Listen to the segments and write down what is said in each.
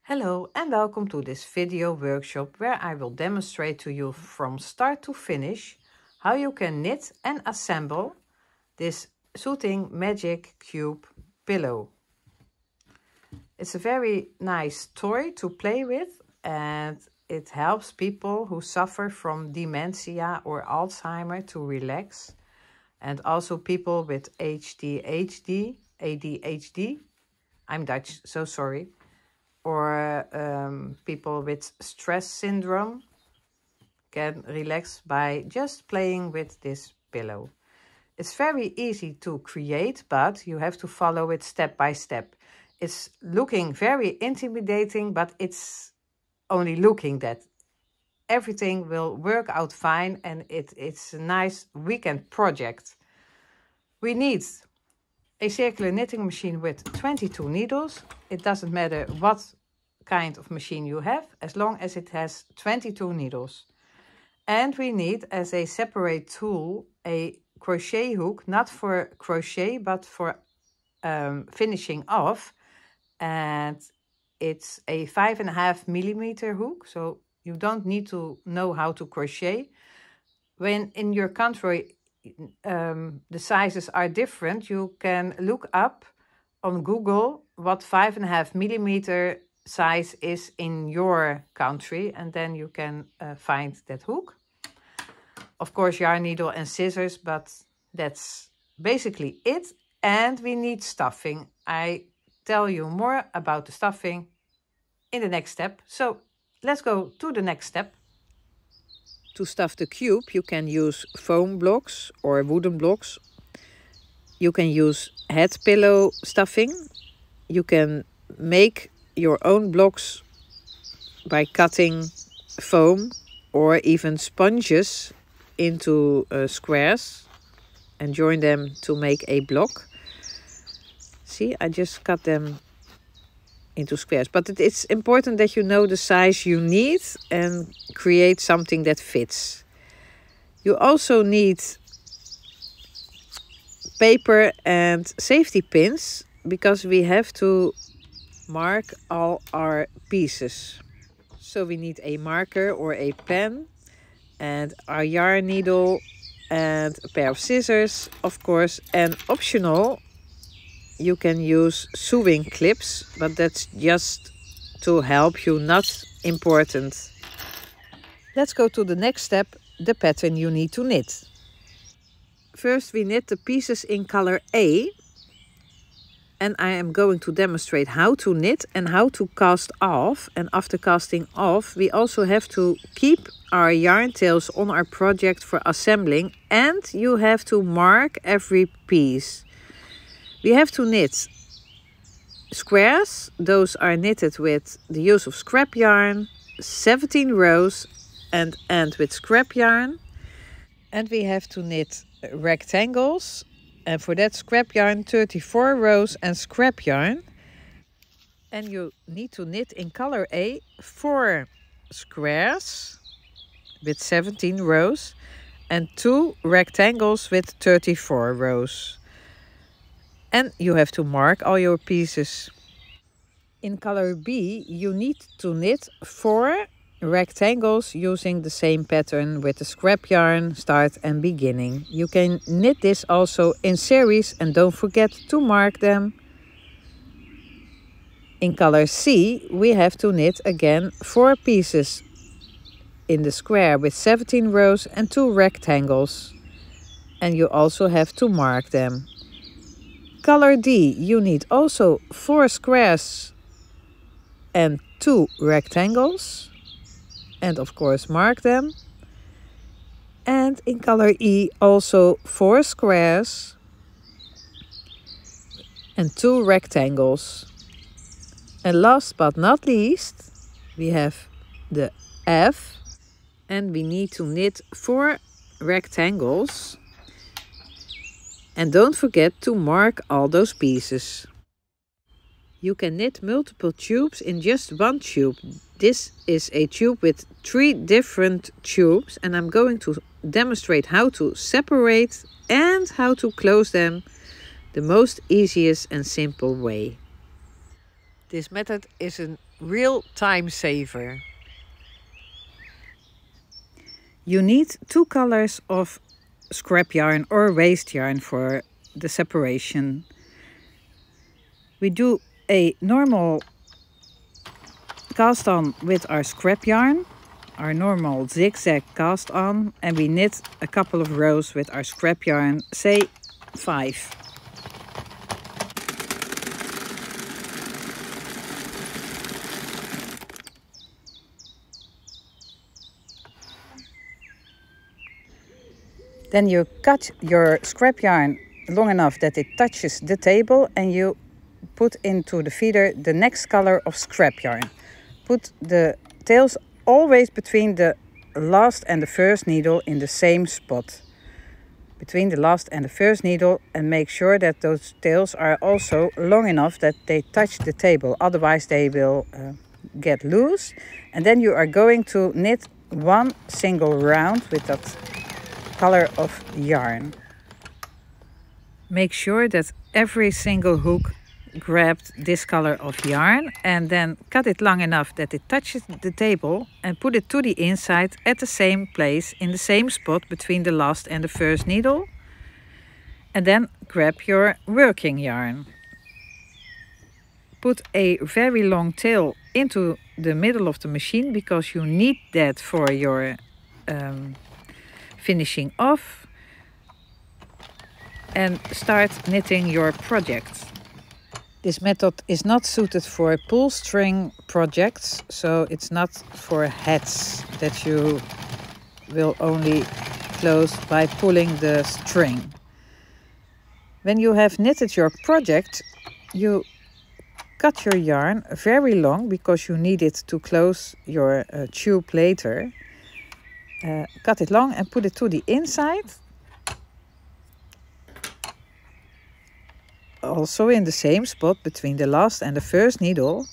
Hello and welcome to this video workshop where I will demonstrate to you from start to finish how you can knit and assemble this soothing magic cube pillow. It's a very nice toy to play with and it helps people who suffer from dementia or Alzheimer to relax, and also people with ADHD, I'm Dutch, so sorry, or people with stress syndrome can relax by just playing with this pillow. It's very easy to create, but you have to follow it step by step. It's looking very intimidating, but it's only looking that. Everything will work out fine and it's a nice weekend project. We need a circular knitting machine with 22 needles. It doesn't matter what kind of machine you have, as long as it has 22 needles. And we need, as a separate tool, a crochet hook, not for crochet, but for finishing off. And it's a 5.5 millimeter hook, so you don't need to know how to crochet. When in your country the sizes are different, you can look up on Google what 5.5 millimeter size is in your country, and then you can find that hook. Of course, yarn needle and scissors, but that's basically it. And we need stuffing. I tell you more about the stuffing in the next step. So let's go to the next step. To stuff the cube, you can use foam blocks or wooden blocks. You can use head pillow stuffing. You can make your own blocks by cutting foam or even sponges into squares and join them to make a block. See, I just cut them into squares, but it's important that you know the size you need and create something that fits. You also need paper and safety pins because we have to mark all our pieces. So we need a marker or a pen and our yarn needle and a pair of scissors, of course, and optional you can use sewing clips, but that's just to help you, not important. Let's go to the next step, the pattern you need to knit. First we knit the pieces in color A, and I am going to demonstrate how to knit and how to cast off. And after casting off, we also have to keep our yarn tails on our project for assembling, and you have to mark every piece. We have to knit squares. Those are knitted with the use of scrap yarn, 17 rows, and end with scrap yarn. And we have to knit rectangles, and for that scrap yarn 34 rows and scrap yarn. And you need to knit in color A 4 squares with 17 rows and 2 rectangles with 34 rows. And you have to mark all your pieces. In color B, you need to knit 4 rectangles using the same pattern with the scrap yarn, start and beginning. You can knit this also in series and don't forget to mark them. In color C, we have to knit again 4 pieces in the square with 17 rows and 2 rectangles. And you also have to mark them. Color D, you need also 4 squares and 2 rectangles. And of course mark them. And in color E, also 4 squares and 2 rectangles. And last but not least, we have the F, and we need to knit 4 rectangles. And don't forget to mark all those pieces. You can knit multiple tubes in just one tube. This is a tube with 3 different tubes, and I'm going to demonstrate how to separate and how to close them the most easiest and simple way. This method is a real time saver. You need 2 colors of scrap yarn or waste yarn for the separation. We do a normal cast on with our scrap yarn, our normal zigzag cast on, and we knit a couple of rows with our scrap yarn, say 5. Then you cut your scrap yarn long enough that it touches the table, and you put into the feeder the next color of scrap yarn. Put the tails always between the last and the first needle in the same spot. Between the last and the first needle, and make sure that those tails are also long enough that they touch the table, otherwise they will get loose. And then you are going to knit 1 single round with that color of yarn. Make sure that every single hook grabbed this color of yarn, and then cut it long enough that it touches the table, and put it to the inside at the same place in the same spot between the last and the first needle. And then grab your working yarn. Put a very long tail into the middle of the machine because you need that for your finishing off, and start knitting your project. This method is not suited for pull string projects, so it's not for hats that you will only close by pulling the string. When you have knitted your project, you cut your yarn very long because you need it to close your tube later. Cut it long and put it to the inside. Also in the same spot between the last and the first needle.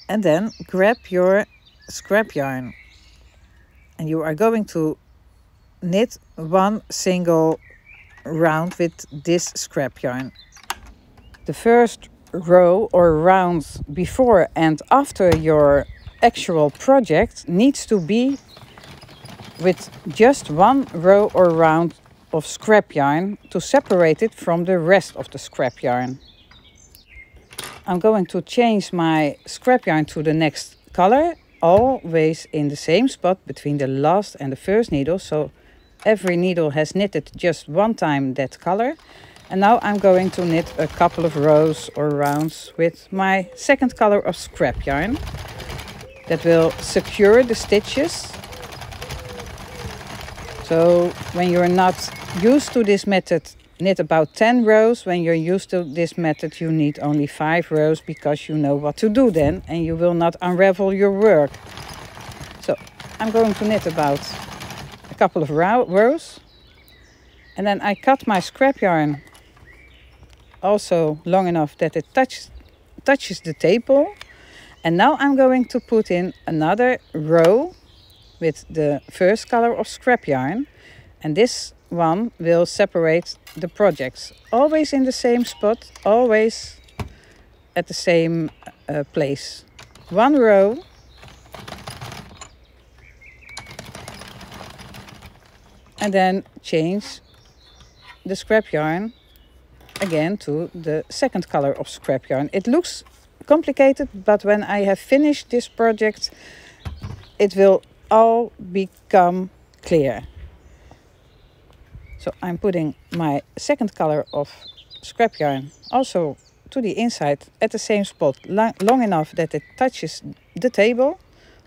And then grab your scrap yarn. And you are going to knit 1 single round with this scrap yarn. The first row or round before and after your actual project needs to be with just 1 row or round of scrap yarn to separate it from the rest of the scrap yarn. I'm going to change my scrap yarn to the next color, always in the same spot between the last and the first needle, so every needle has knitted just 1 time that color. And now I'm going to knit a couple of rows or rounds with my second color of scrap yarn. That will secure the stitches. So when you're not used to this method, knit about 10 rows. When you're used to this method, you need only 5 rows because you know what to do then, and you will not unravel your work. So I'm going to knit about a couple of rows. And then I cut my scrap yarn also long enough that it touches the table. And now I'm going to put in another row with the first color of scrap yarn, and this one will separate the projects. Always in the same spot, always at the same place. 1 row. And then change the scrap yarn again to the second color of scrap yarn. It looks complicated, but when I have finished this project, it will all become clear. So I'm putting my second color of scrap yarn also to the inside at the same spot, long enough that it touches the table,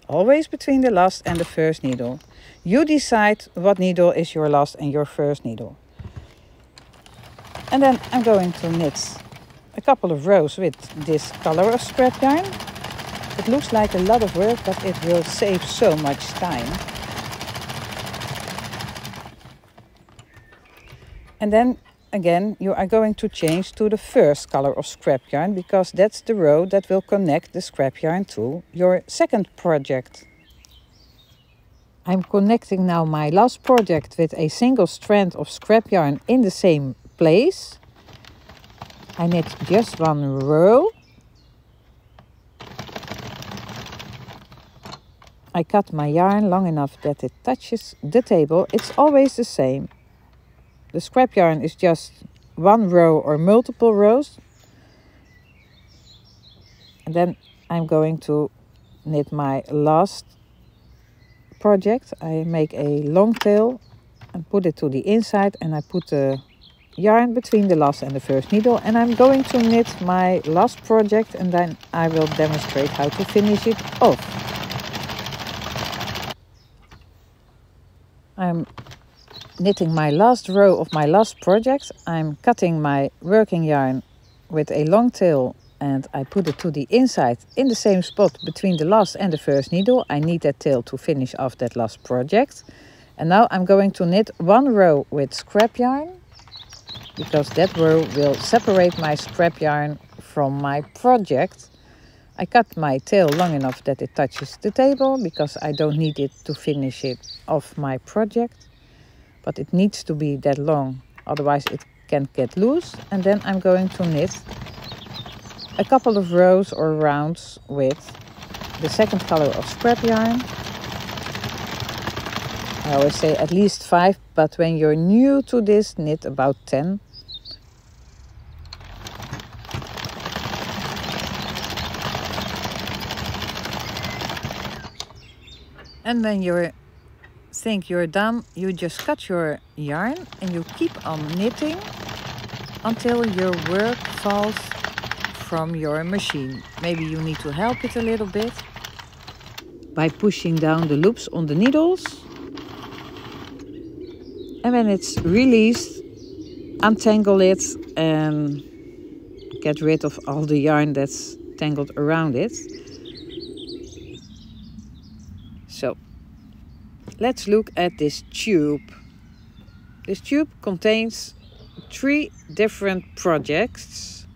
always between the last and the first needle. You decide what needle is your last and your first needle. And then I'm going to knit a couple of rows with this color of scrap yarn. It looks like a lot of work, but it will save so much time. And then again, you are going to change to the first color of scrap yarn because that's the row that will connect the scrap yarn to your second project. I'm connecting now my last project with a single strand of scrap yarn in the same place. I knit just 1 row I cut my yarn long enough that it touches the table. It's always the same. The scrap yarn is just one row or multiple rows. And then I'm going to knit my last project. I make a long tail and put it to the inside, and I put the yarn between the last and the first needle, and I'm going to knit my last project, and then I will demonstrate how to finish it off. I'm knitting my last row of my last project. I'm cutting my working yarn with a long tail, and I put it to the inside in the same spot between the last and the first needle. I need that tail to finish off that last project. And now I'm going to knit one row with scrap yarn, because that row will separate my scrap yarn from my project. I cut my tail long enough that it touches the table, because I don't need it to finish it off my project. But it needs to be that long, otherwise it can get loose. And then I'm going to knit a couple of rows or rounds with the second color of scrap yarn. I always say at least 5, but when you're new to this, knit about 10. And when you think you're done, you just cut your yarn and you keep on knitting until your work falls from your machine. Maybe you need to help it a little bit by pushing down the loops on the needles. And when it's released, untangle it and get rid of all the yarn that's tangled around it. So let's look at this tube. This tube contains 3 different projects,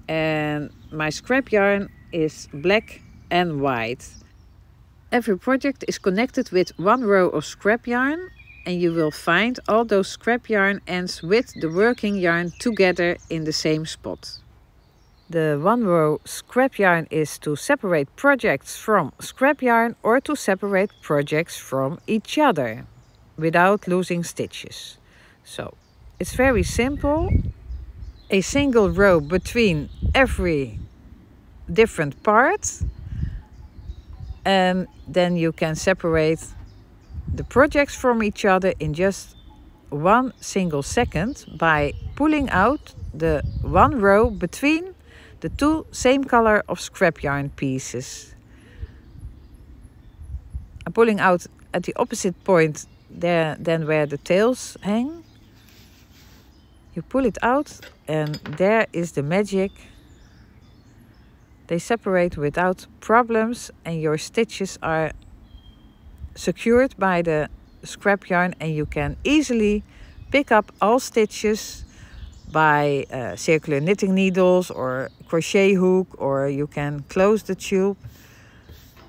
and my scrap yarn is black and white. Every project is connected with one row of scrap yarn, and you will find all those scrap yarn ends with the working yarn together in the same spot. The one row scrap yarn is to separate projects from scrap yarn, or to separate projects from each other without losing stitches. So it's very simple. A single row between every different part, and then you can separate the projects from each other in just 1 single second by pulling out the one row between the 2 same color of scrap yarn pieces. I'm pulling out at the opposite point there than where the tails hang. You pull it out, and there is the magic. They separate without problems, and your stitches are secured by the scrap yarn, and you can easily pick up all stitches by circular knitting needles or crochet hook, or you can close the tube.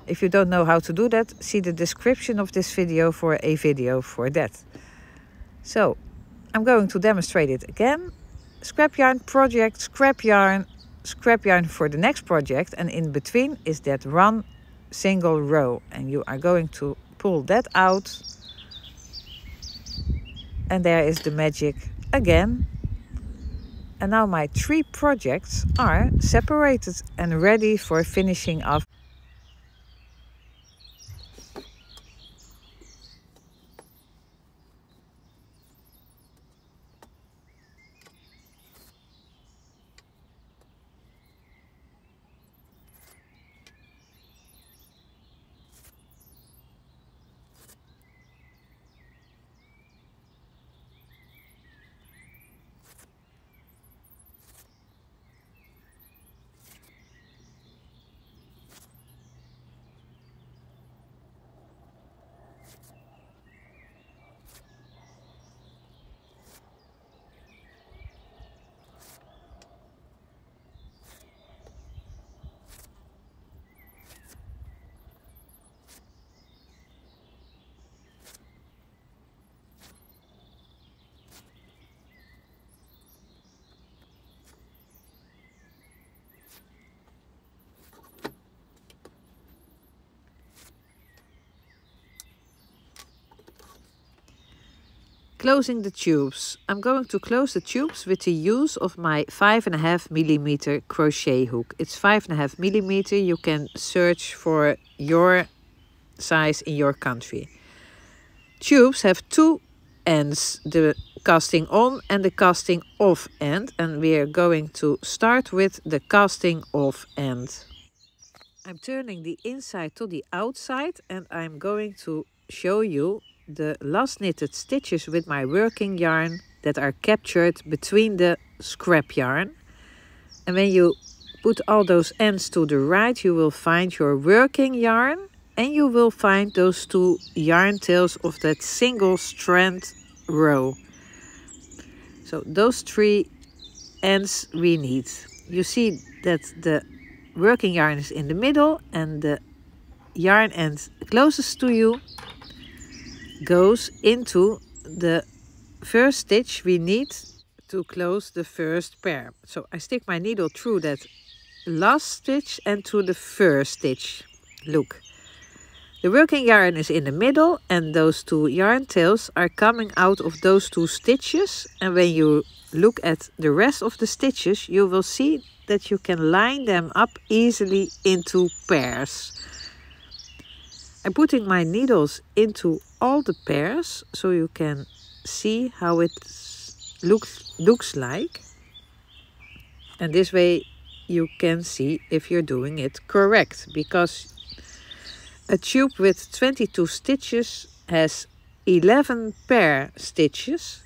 If you don't know how to do that, see the description of this video for a video for that. So I'm going to demonstrate it again. Scrap yarn project, scrap yarn for the next project, and in between is that one single row, and you are going to pull that out, and there is the magic again. And now my 3 projects are separated and ready for finishing off. Closing the tubes. I'm going to close the tubes with the use of my 5.5mm crochet hook. It's 5.5mm. You can search for your size in your country. Tubes have two ends, the casting on and the casting off end, and we are going to start with the casting off end. I'm turning the inside to the outside, and I'm going to show you the last knitted stitches with my working yarn that are captured between the scrap yarn. And when you put all those ends to the right, you will find your working yarn, and you will find those two yarn tails of that single strand row. So those three ends we need. You see that the working yarn is in the middle, and the yarn end closest to you goes into the first stitch we need to close the first pair. So I stick my needle through that last stitch and to the first stitch. Look, the working yarn is in the middle, and those two yarn tails are coming out of those two stitches. And when you look at the rest of the stitches, you will see that you can line them up easily into pairs. I'm putting my needles into all the pairs so you can see how it looks like. And this way you can see if you're doing it correct, because a tube with 22 stitches has 11 pair stitches.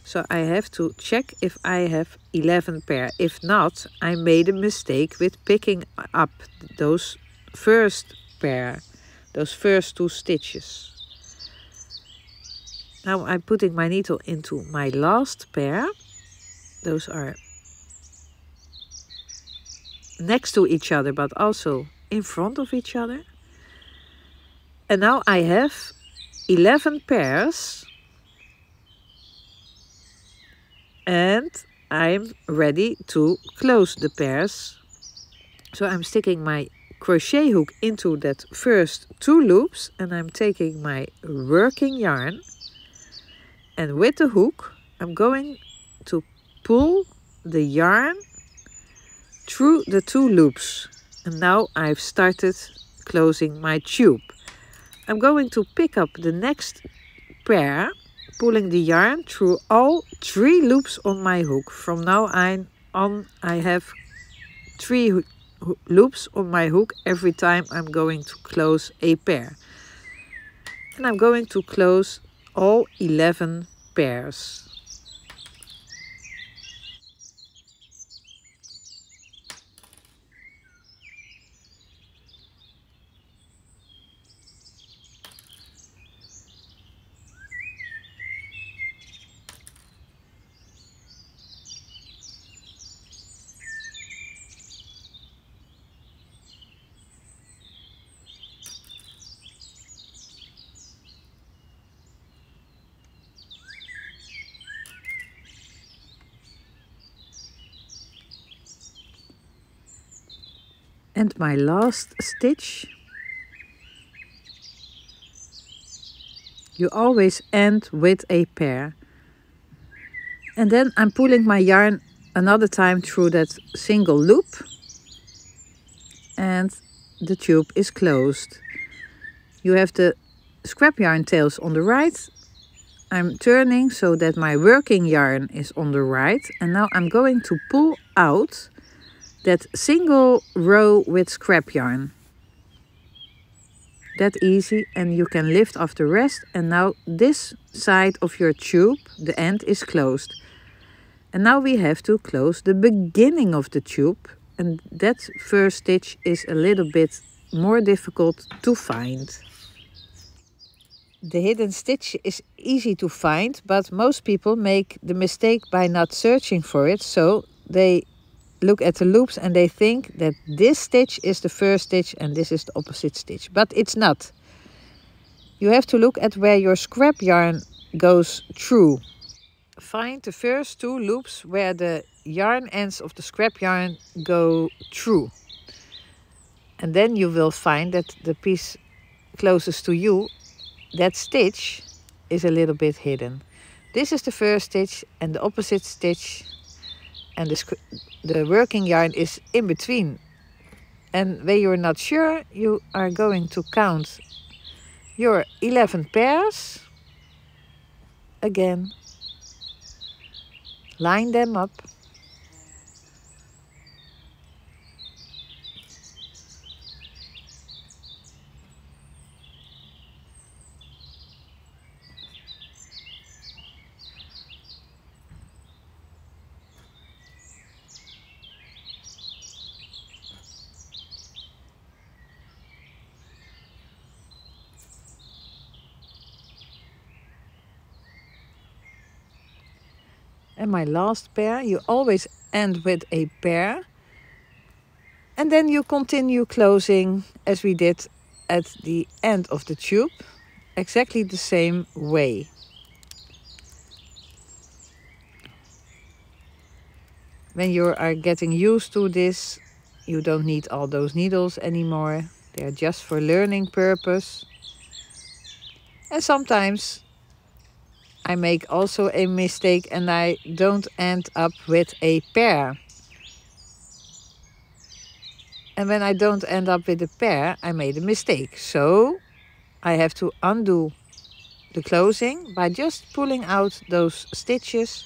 So I have to check if I have 11 pair. If not, I made a mistake with picking up those first pair, those first two stitches. Now I'm putting my needle into my last pair. Those are next to each other, but also in front of each other. And now I have 11 pairs. And I'm ready to close the pairs. So I'm sticking my crochet hook into that first two loops, and I'm taking my working yarn, and with the hook I'm going to pull the yarn through the two loops. And now I've started closing my tube. I'm going to pick up the next pair, pulling the yarn through all three loops on my hook. From now on I have 3 loops on my hook every time I'm going to close a pair. And I'm going to close all 11 pairs. And my last stitch, you always end with a pair. And then I'm pulling my yarn another time through that single loop, and the tube is closed. You have the scrap yarn tails on the right. I'm turning so that my working yarn is on the right, and now I'm going to pull out that single row with scrap yarn. That easy, and you can lift off the rest. And now this side of your tube, the end is closed. And now we have to close the beginning of the tube, and that first stitch is a little bit more difficult to find. The hidden stitch is easy to find, but most people make the mistake by not searching for it, so they look at the loops and they think that this stitch is the first stitch and this is the opposite stitch, but it's not. You have to look at where your scrap yarn goes through. Find the first two loops where the yarn ends of the scrap yarn go through, and then you will find that the piece closest to you, that stitch, is a little bit hidden. This is the first stitch and the opposite stitch, and the working yarn is in between. And when you're not sure, you are going to count your 11 pairs. Again, line them up. And my last pair, you always end with a pair. And then you continue closing as we did at the end of the tube, exactly the same way. When you are getting used to this, you don't need all those needles anymore. They're just for learning purpose. And sometimes I make also a mistake and I don't end up with a pair. And when I don't end up with a pair, I made a mistake. So I have to undo the closing by just pulling out those stitches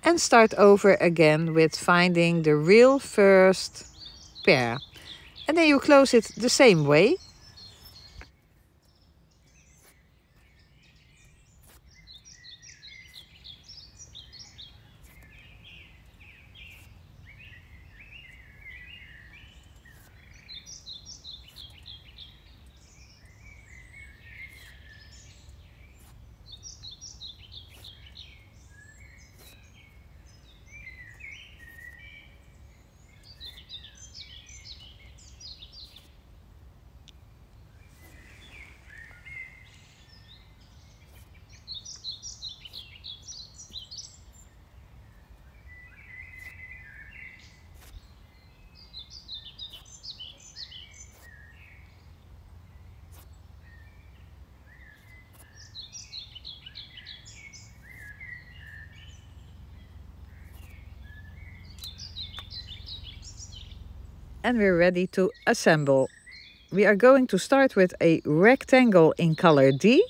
and start over again with finding the real first pair. And then you close it the same way. And we're ready to assemble. We are going to start with a rectangle in color D,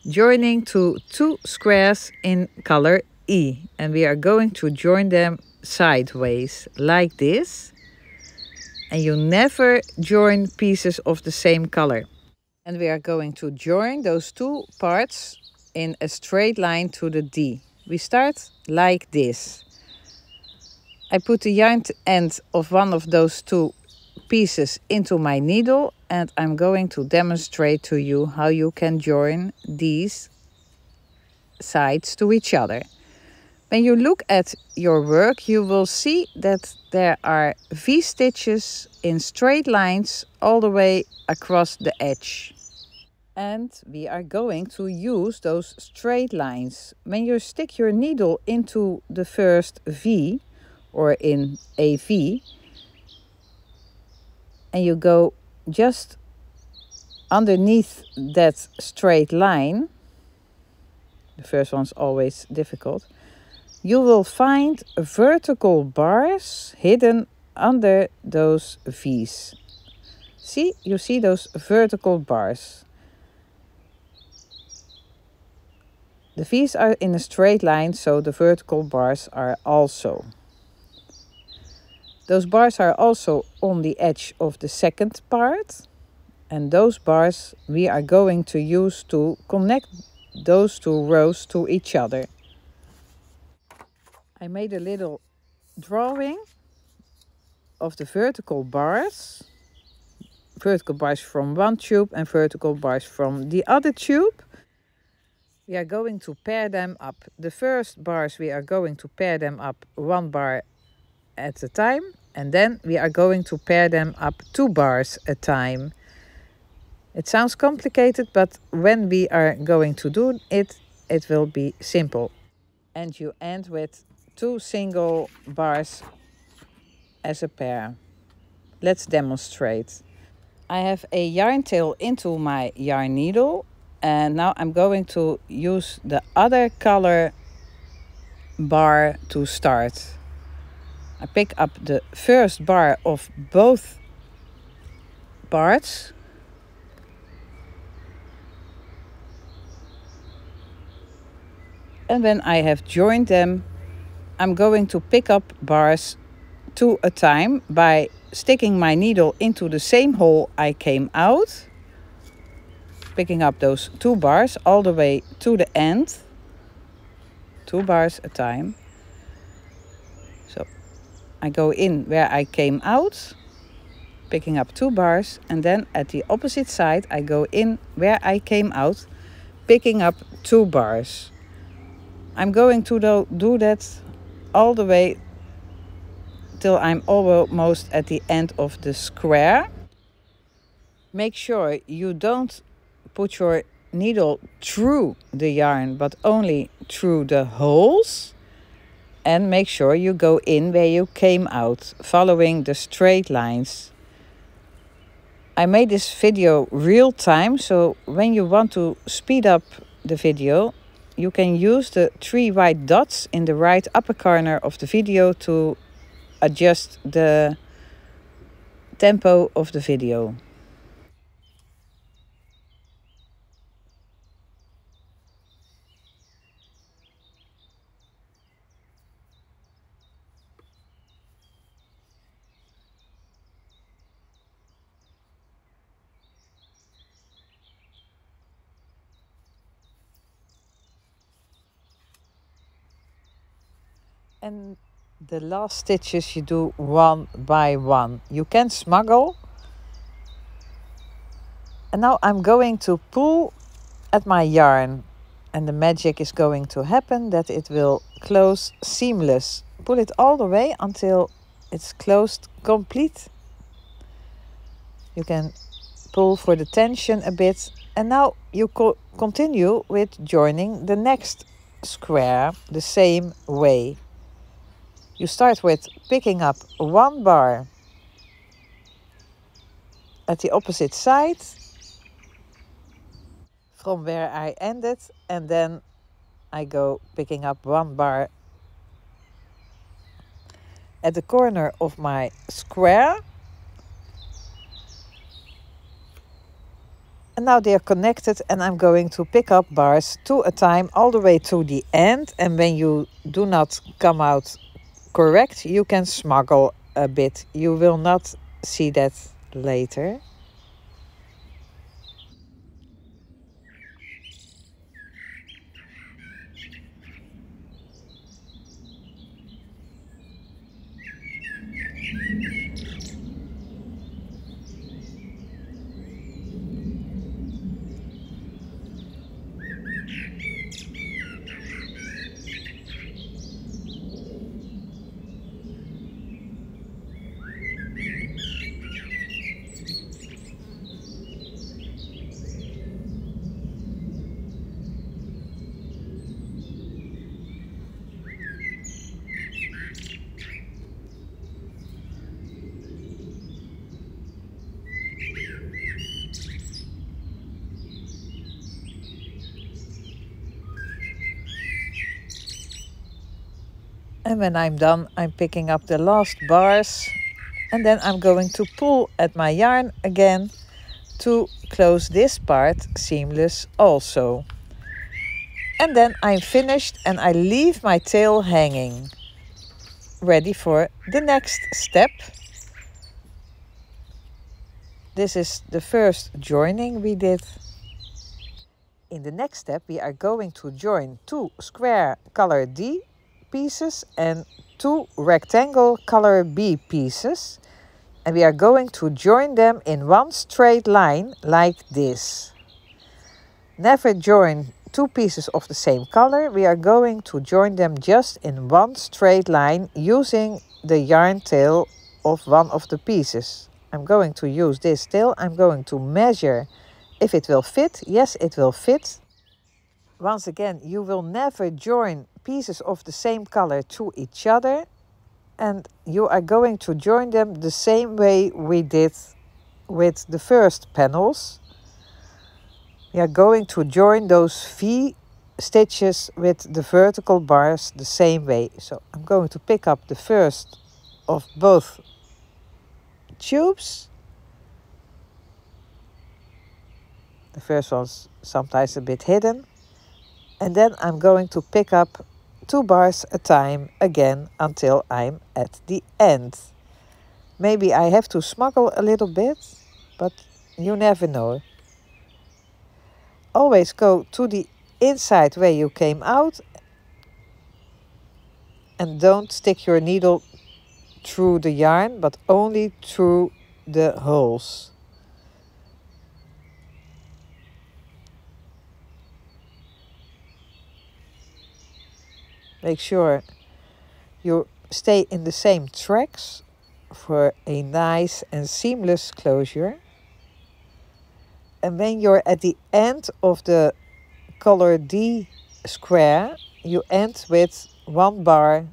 joining to 2 squares in color E. And we are going to join them sideways, like this. And you never join pieces of the same color. And we are going to join those 2 parts in a straight line to the D. We start like this. I put the yarn end of one of those 2 pieces into my needle, and I'm going to demonstrate to you how you can join these sides to each other. When you look at your work, you will see that there are V-stitches in straight lines all the way across the edge. And we are going to use those straight lines. When you stick your needle into the first V, or in a V, and you go just underneath that straight line, the first one's always difficult, you will find vertical bars hidden under those V's. See, you see those vertical bars. The V's are in a straight line, so the vertical bars are also. Those bars are also on the edge of the second part, and those bars we are going to use to connect those 2 rows to each other. I made a little drawing of the vertical bars from one tube and vertical bars from the other tube. We are going to pair them up. The first bars we are going to pair them up 1 bar at a time, and then we are going to pair them up 2 bars at a time. It sounds complicated, but when we are going to do it, it will be simple. And you end with 2 single bars as a pair. Let's demonstrate. I have a yarn tail into my yarn needle, And now I'm going to use the other color bar to start. I pick up the first bar of both parts. And when I have joined them, I'm going to pick up bars 2 at a time by sticking my needle into the same hole I came out, picking up those 2 bars all the way to the end, 2 bars at a time. So I go in where I came out, picking up 2 bars, and then at the opposite side I go in where I came out, picking up 2 bars. I'm going to do that all the way till I'm almost at the end of the square. Make sure you don't put your needle through the yarn, but only through the holes. And make sure you go in where you came out, following the straight lines. I made this video real time, so when you want to speed up the video, you can use the 3 white dots in the right upper corner of the video to adjust the tempo of the video. And the last stitches you do one by one. You can smuggle. And now I'm going to pull at my yarn, and the magic is going to happen that it will close seamless. Pull it all the way until it's closed complete. You can pull for the tension a bit, and now you continue with joining the next square the same way. You start with picking up 1 bar at the opposite side from where I ended, and then I go picking up 1 bar at the corner of my square. And now they are connected, and I'm going to pick up bars 2 at a time all the way to the end. And when you do not come out correct, you can smuggle a bit. You will not see that later. And when I'm done, I'm picking up the last bars, and then I'm going to pull at my yarn again to close this part seamless also. And then I'm finished, and I leave my tail hanging, ready for the next step. This is the first joining we did. In the next step, we are going to join 2 square color D pieces and 2 rectangle color B pieces, and we are going to join them in 1 straight line like this. Never join 2 pieces of the same color. We are going to join them just in 1 straight line using the yarn tail of one of the pieces. I'm going to use this tail. I'm going to measure if it will fit. Yes, it will fit. Once again, you will never join pieces of the same color to each other, and you are going to join them the same way we did with the first panels. We are going to join those V stitches with the vertical bars the same way. So I'm going to pick up the first of both tubes. The first one's sometimes a bit hidden. And then I'm going to pick up 2 bars a time again until I'm at the end. Maybe I have to smuggle a little bit, but you never know. Always go to the inside where you came out and don't stick your needle through the yarn, but only through the holes. Make sure you stay in the same tracks for a nice and seamless closure. And when you're at the end of the color D square, you end with 1 bar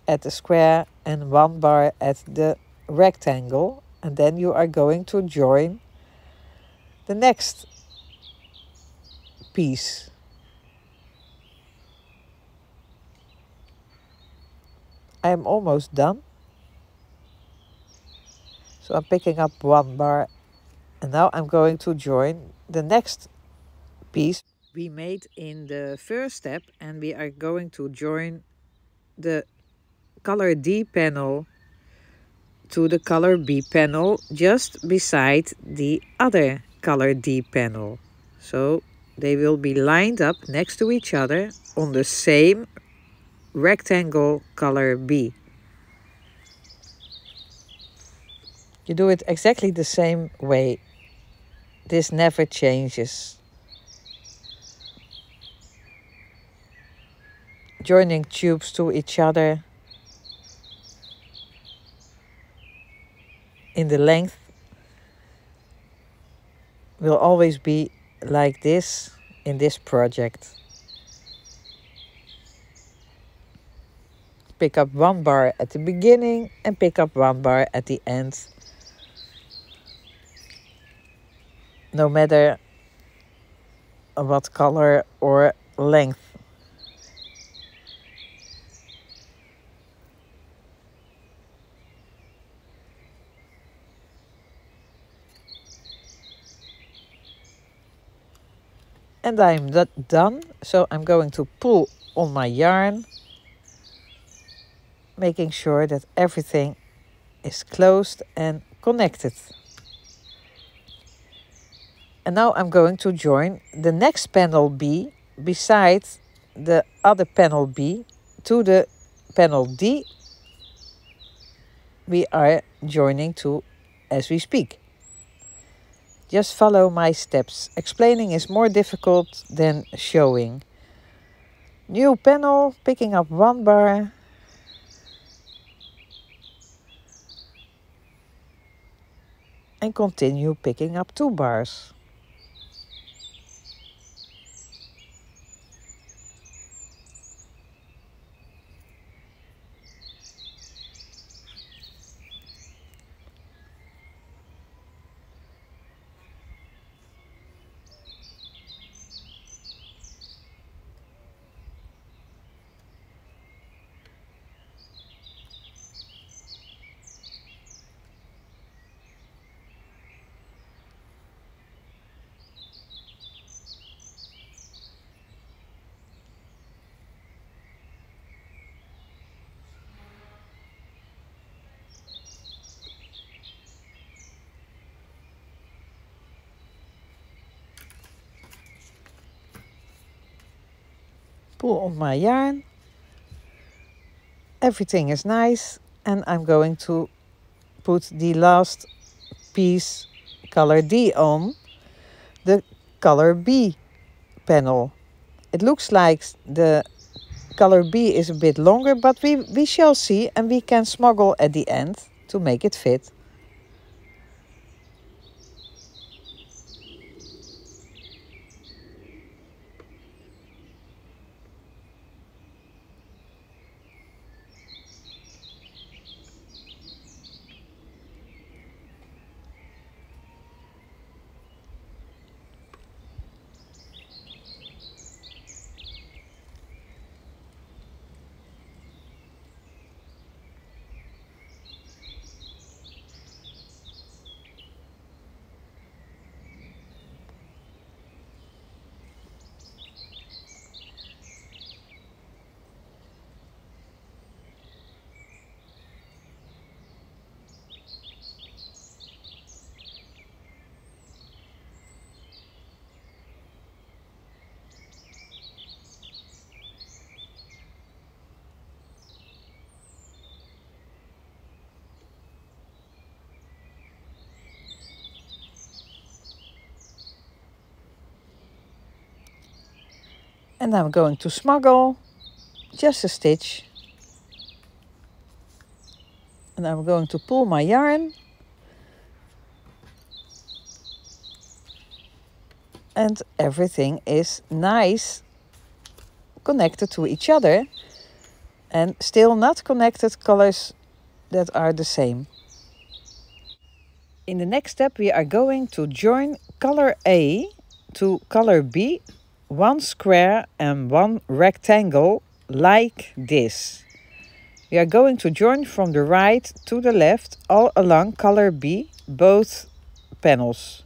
at the square and 1 bar at the rectangle, and then you are going to join the next piece. I am almost done. So I'm picking up 1 bar, and now I'm going to join the next piece we made in the first step, and we are going to join the color D panel to the color B panel just beside the other color D panel. So they will be lined up next to each other on the same rectangle color B. You do it exactly the same way. This never changes. Joining tubes to each other in the length will always be like this in this project. Pick up 1 bar at the beginning and pick up 1 bar at the end. No matter what color or length. And I'm done, so I'm going to pull on my yarn, making sure that everything is closed and connected. And now I'm going to join the next panel B beside the other panel B to the panel D we are joining to as we speak. Just follow my steps. Explaining is more difficult than showing. New panel, picking up 1 bar. And continue picking up 2 bars. Pull on my yarn. Everything is nice, and I'm going to put the last piece color D on the color B panel. It looks like the color B is a bit longer, but we shall see, and we can smuggle at the end to make it fit. And I'm going to smuggle just a stitch. And I'm going to pull my yarn. And everything is nice connected to each other. And still not connected colors that are the same. In the next step we are going to join color A to color B, one square and one rectangle like this. We are going to join from the right to the left all along color B, both panels.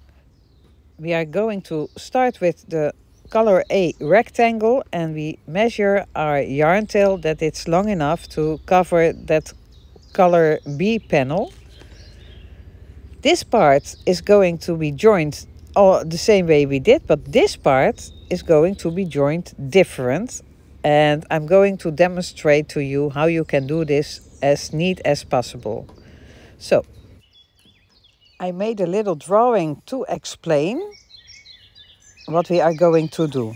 We are going to start with the color A rectangle and we measure our yarn tail that it's long enough to cover that color B panel. This part is going to be joined all the same way we did, but this part is going to be joined different. And I'm going to demonstrate to you how you can do this as neat as possible. So, I made a little drawing to explain what we are going to do.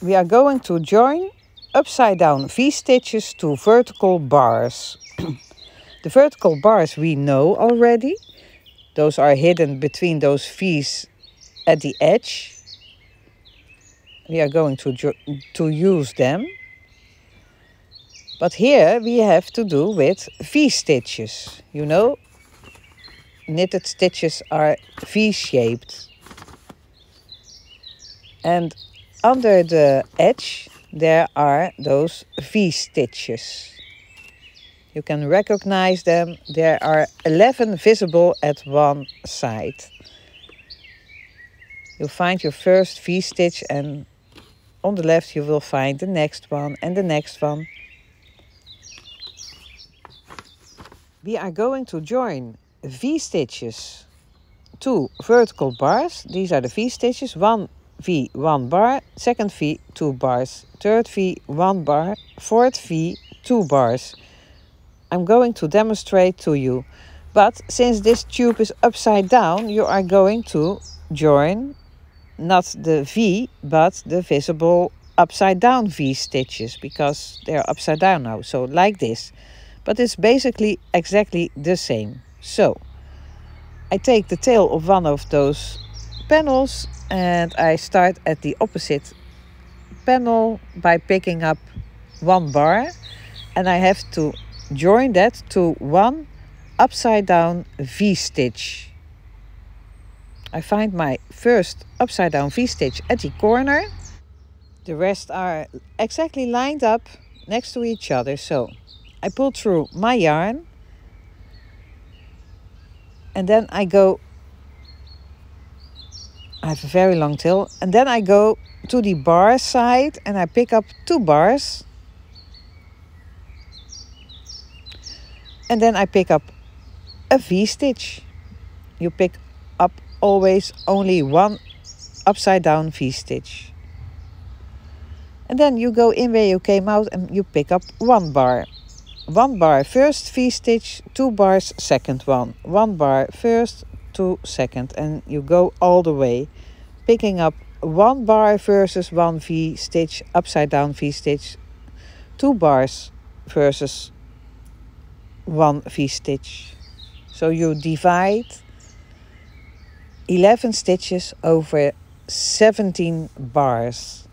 We are going to join upside down V-stitches to vertical bars. The vertical bars we know already. Those are hidden between those V's at the edge. We are going to use them. But here we have to do with V-stitches. You know, knitted stitches are V-shaped. And under the edge there are those V-stitches. You can recognize them. There are 11 visible at one side. You'll find your first V-stitch and on the left you will find the next one and the next one. We are going to join V-stitches to vertical bars. These are the V-stitches. One V, 1 bar. Second V, 2 bars. Third V, 1 bar. Fourth V, 2 bars. I'm going to demonstrate to you. But since this tube is upside down, you are going to join not the V, but the visible upside down V stitches, because they're upside down now. So like this. But it's basically exactly the same. So I take the tail of one of those panels and I start at the opposite panel by picking up 1 bar, and I have to join that to one upside down V-stitch. I find my first upside down V-stitch at the corner. The rest are exactly lined up next to each other. So I pull through my yarn and then I have a very long tail, and then I go to the bar side and I pick up 2 bars. And then I pick up a V-stitch. You pick up always only one upside down V-stitch. And then you go in where you came out and you pick up 1 bar. 1 bar first V-stitch, 2 bars second one. 1 bar first, 2 second. And you go all the way, picking up 1 bar versus 1 V-stitch, upside down V-stitch, 2 bars versus 1 V-stitch. So you divide 11 stitches over 17 bars.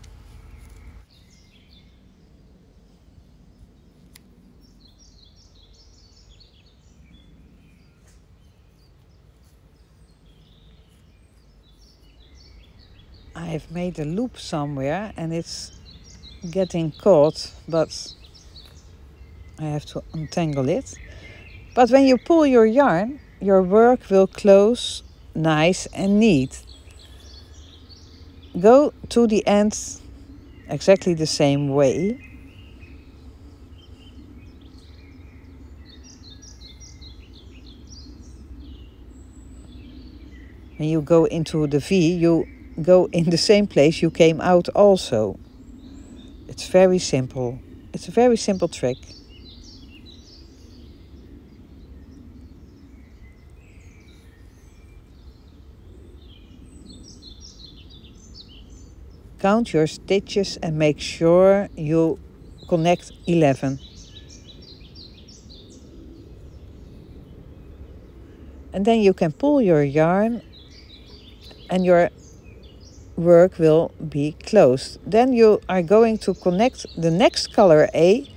I have made a loop somewhere and it's getting caught, but I have to untangle it. But when you pull your yarn, your work will close nice and neat. Go to the end exactly the same way. When you go into the V, you go in the same place you came out also. It's very simple. It's a very simple trick. Count your stitches and make sure you connect 11. And then you can pull your yarn and your work will be closed. Then you are going to connect the next color A,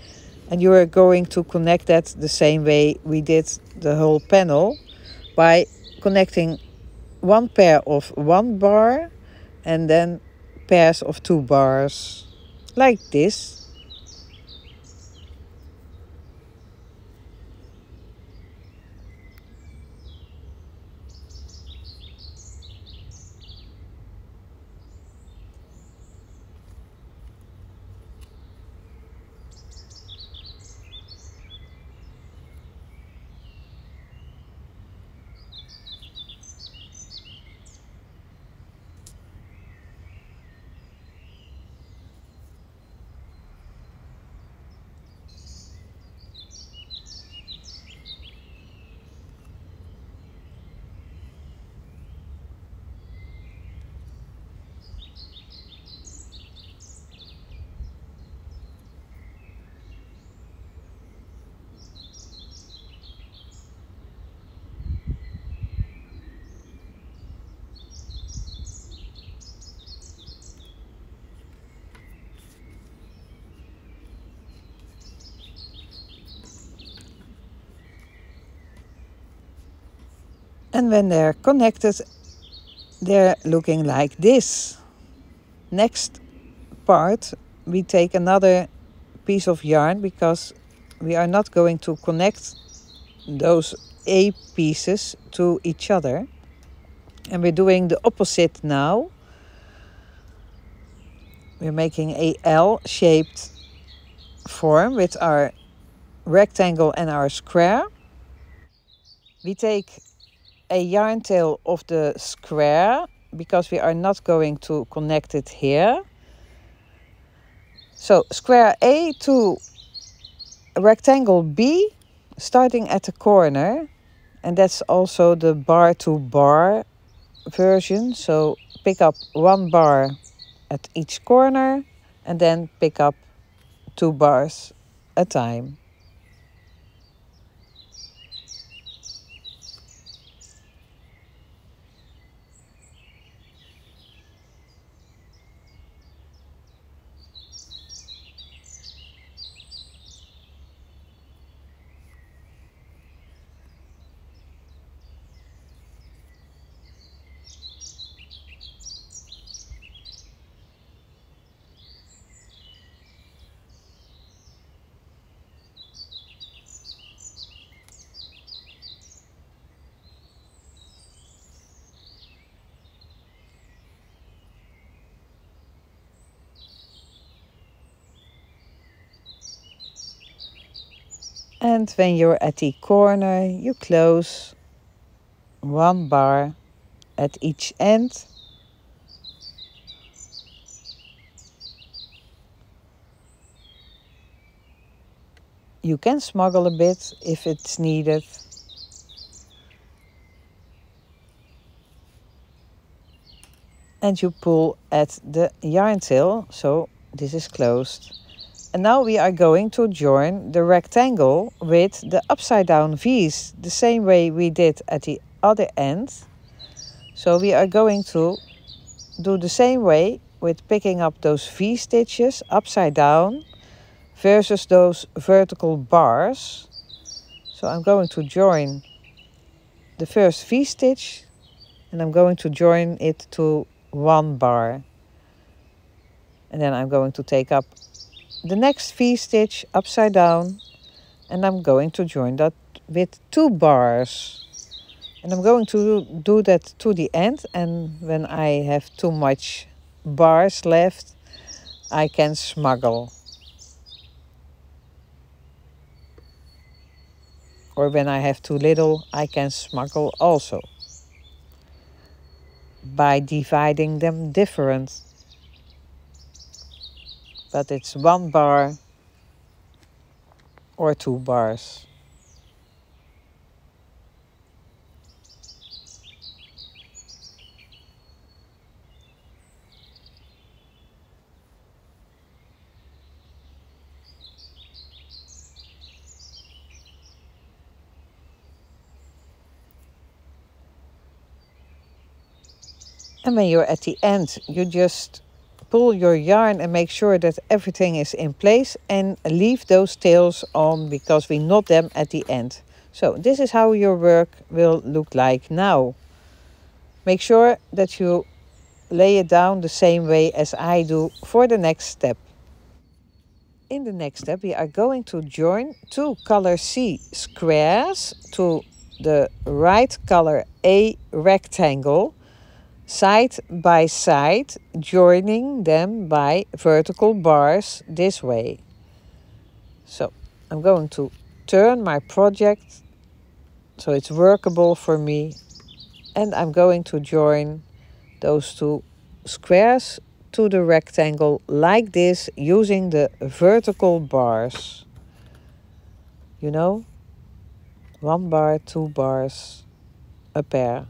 and you are going to connect that the same way we did the whole panel, by connecting one pair of 1 bar and then pairs of 2 bars, like this. And when they're connected, they're looking like this. Next part, we take another piece of yarn because we are not going to connect those A pieces to each other. And we're doing the opposite now. We're making a L-shaped form with our rectangle and our square. We take a yarn tail of the square because we are not going to connect it here. So square A to rectangle B, starting at the corner, and that's also the bar to bar version. So pick up 1 bar at each corner and then pick up 2 bars a time. And when you're at the corner, you close 1 bar at each end. You can smuggle a bit if it's needed. And you pull at the yarn tail, so this is closed. And now we are going to join the rectangle with the upside down V's, the same way we did at the other end. So we are going to do the same way with picking up those V stitches upside down versus those vertical bars. So I'm going to join the first V stitch and I'm going to join it to 1 bar. And then I'm going to take up the next V stitch upside down and I'm going to join that with 2 bars. And I'm going to do that to the end, and when I have too much bars left, I can smuggle. Or when I have too little, I can smuggle also, by dividing them different. But it's 1 bar or 2 bars. And when you're at the end, you just pull your yarn and make sure that everything is in place and leave those tails on because we knot them at the end. So this is how your work will look like now. Make sure that you lay it down the same way as I do for the next step. In the next step, we are going to join two color C squares to the right color A rectangle, side by side, joining them by vertical bars this way. So I'm going to turn my project so it's workable for me, and I'm going to join those two squares to the rectangle like this using the vertical bars. You know, 1 bar, 2 bars, a pair.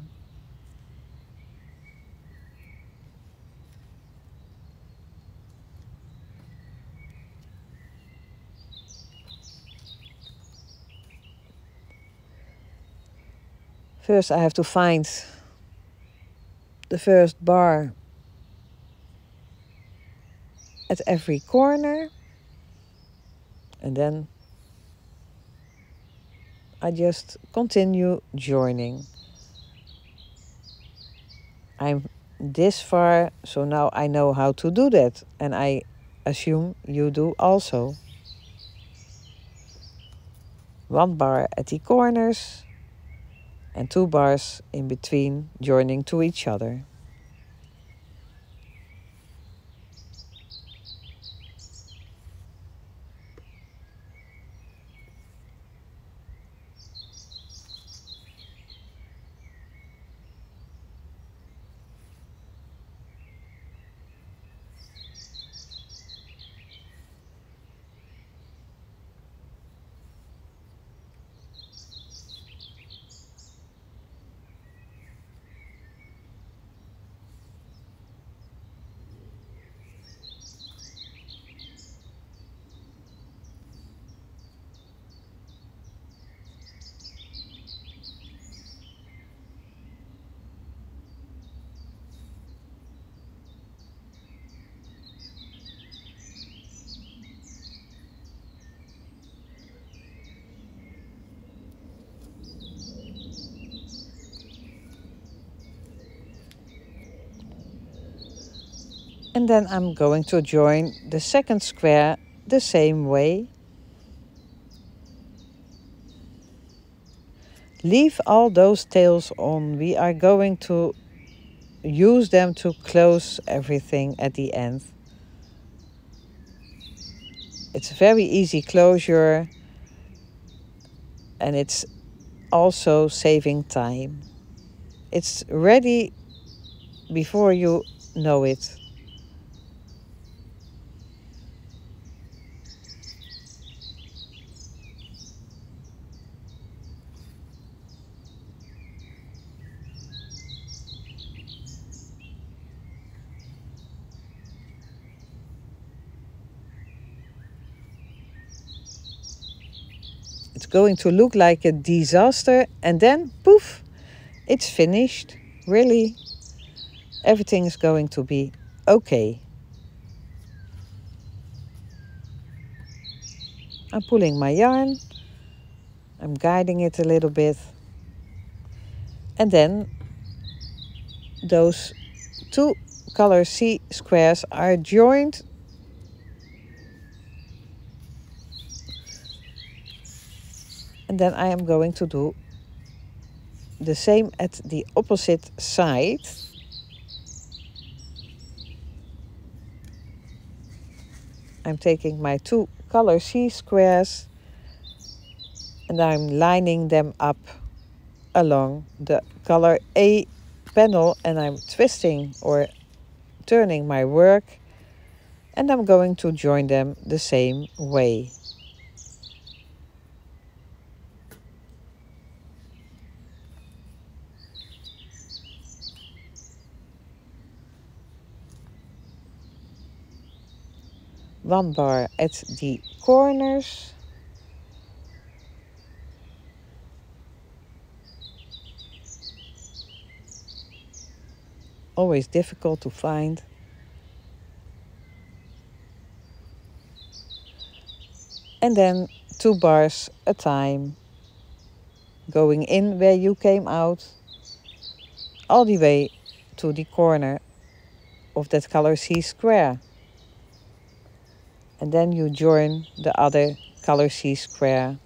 First I have to find the first bar at every corner, and then I just continue joining. I'm this far, so now I know how to do that, and I assume you do also. 1 bar at the corners and 2 bars in between, joining to each other. And then I'm going to join the second square the same way. Leave all those tails on. We are going to use them to close everything at the end. It's very easy closure, and it's also saving time. It's ready before you know it. It's going to look like a disaster, and then poof, it's finished. Really, everything is going to be okay. I'm pulling my yarn, I'm guiding it a little bit, and then those two color C squares are joined and then I am going to do the same at the opposite side. I'm taking my two color C squares and I'm lining them up along the color A panel, and I'm twisting or turning my work, and I'm going to join them the same way. One bar at the corners. always difficult to find. And then 2 bars a time, going in where you came out, all the way to the corner of that color C square. And then you join the other color C square.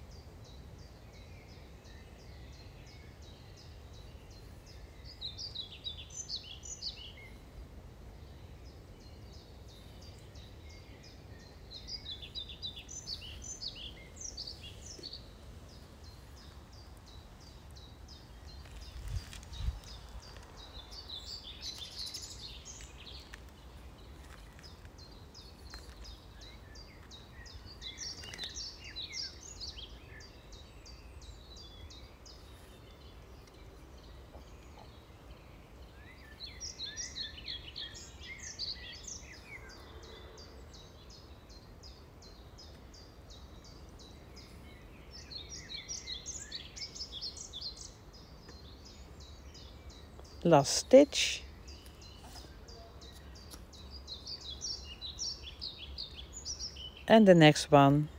Last stitch. And the next one.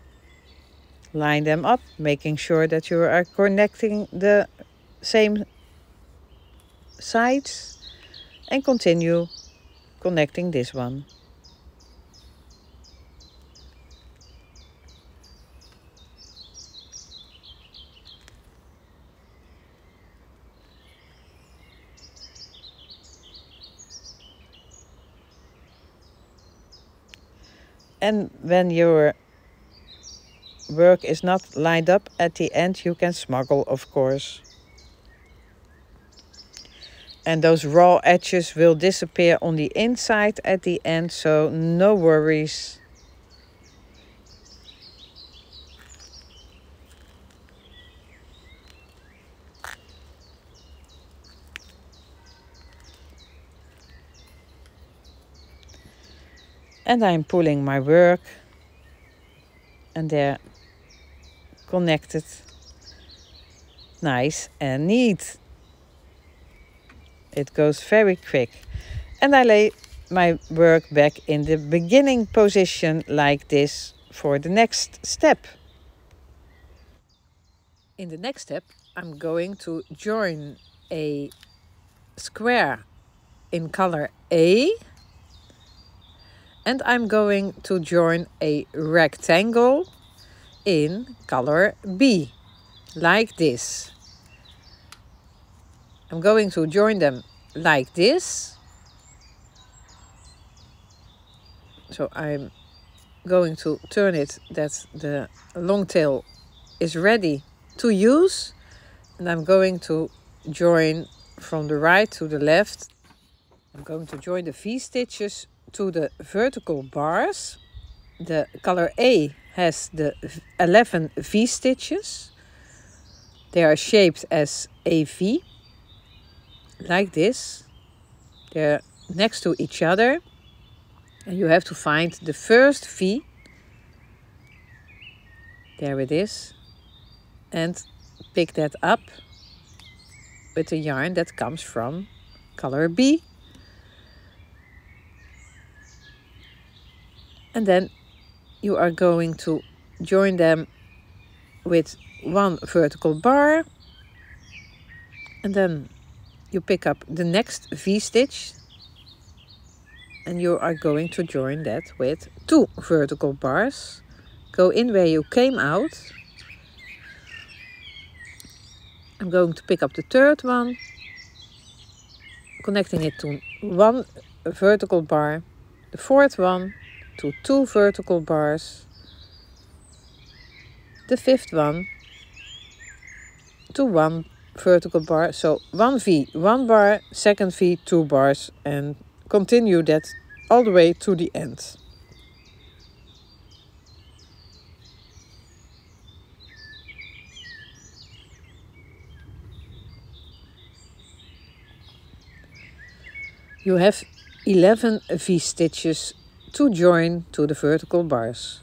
Line them up, making sure that you are connecting the same sides, and continue connecting this one. And when your work is not lined up at the end, you can smuggle, of course. And those raw edges will disappear on the inside at the end, so no worries. And I'm pulling my work, and they're connected nice and neat. It goes very quick. And I lay my work back in the beginning position like this for the next step. In the next step, I'm going to join a square in color A, and I'm going to join a rectangle in color B, like this. I'm going to join them like this. So I'm going to turn it that the long tail is ready to use, and I'm going to join from the right to the left. I'm going to join the V-stitches to the vertical bars. The color A has the 11 V-stitches. They are shaped as a V, like this. They're next to each other, and you have to find the first V. There it is. And pick that up with the yarn that comes from color B. And then you are going to join them with 1 vertical bar. And then you pick up the next V-stitch. And you are going to join that with 2 vertical bars. Go in where you came out. I'm going to pick up the third one, connecting it to 1 vertical bar, the fourth one to 2 vertical bars, the fifth one to 1 vertical bar. So 1 V, 1 bar, second V, 2 bars, and continue that all the way to the end. You have 11 V-stitches to join to the vertical bars.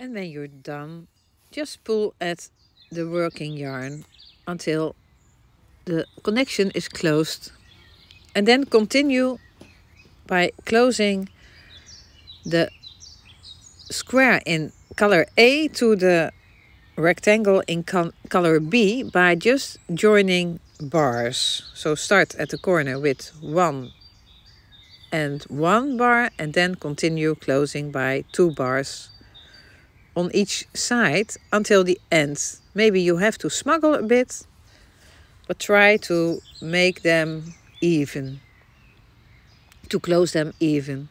And when you're done, just pull at the working yarn until the connection is closed. And then continue by closing the square in color A to the rectangle in color B by just joining bars. So start at the corner with 1 and 1 bar and then continue closing by 2 bars on each side until the end. Maybe you have to smuggle a bit, but try to make them even, to close them even.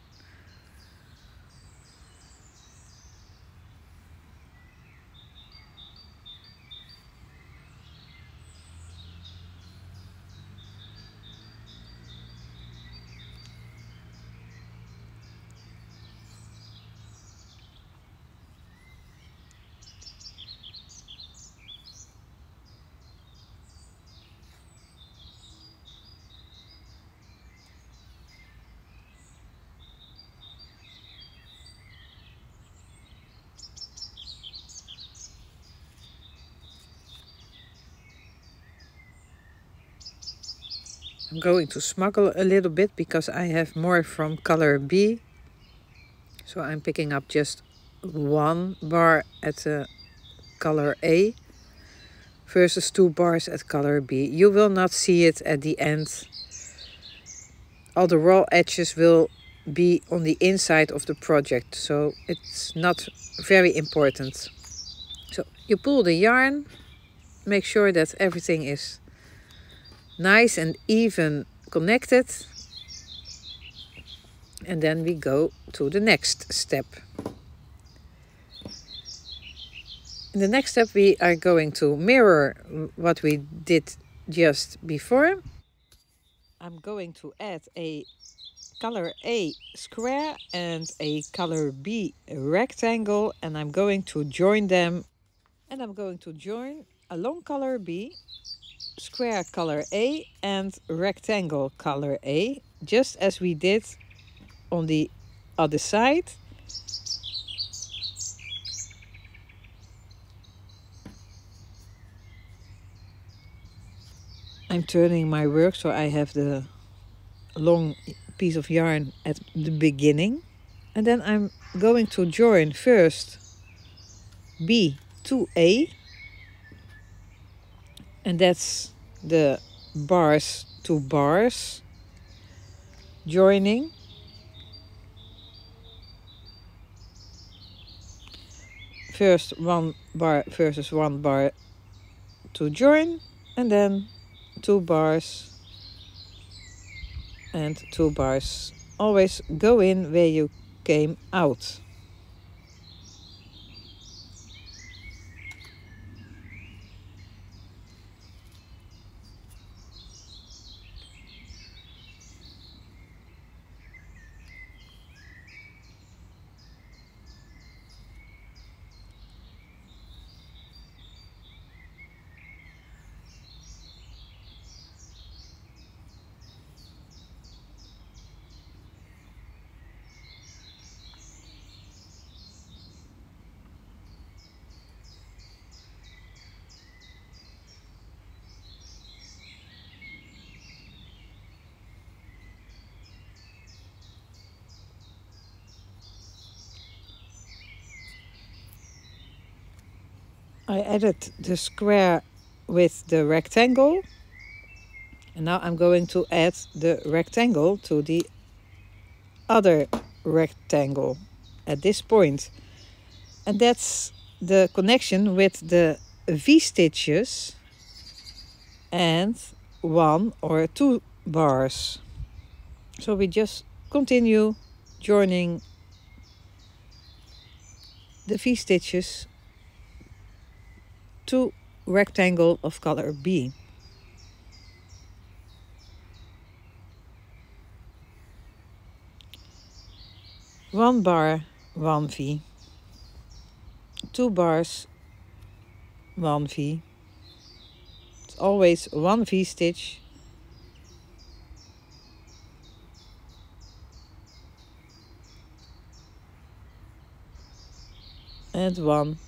I'm going to smuggle a little bit because I have more from color B. So I'm picking up just 1 bar at the color A versus 2 bars at color B. You will not see it at the end. All the raw edges will be on the inside of the project, so it's not very important. So you pull the yarn, make sure that everything is nice and even connected, and then we go to the next step. In the next step we are going to mirror what we did just before. I'm going to add a color A square and a color B rectangle, and I'm going to join them. And I'm going to join along color B, square color A and rectangle color A, just as we did on the other side. I'm turning my work so I have the long piece of yarn at the beginning. And then I'm going to join first B to A. And that's the bars to bars joining. First 1 bar versus 1 bar to join, and then 2 bars and 2 bars. Always go in where you came out. I added the square with the rectangle, and now I'm going to add the rectangle to the other rectangle at this point. And that's the connection with the V-stitches and 1 or 2 bars. So we just continue joining the V-stitches to rectangle of color B. One bar, 1 V. 2 bars, 1 V. It's always 1 V-stitch. and 1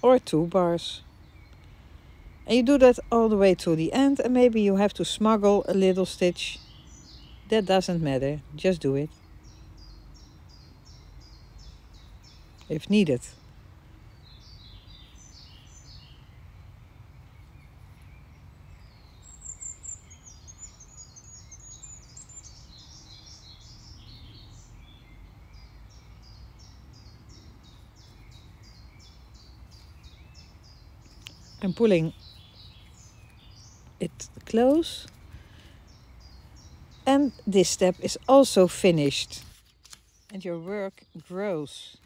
or 2 bars. And you do that all the way to the end, and maybe you have to smuggle a little stitch. That doesn't matter, just do it if needed. I'm pulling it close, and this step is also finished, and your work grows.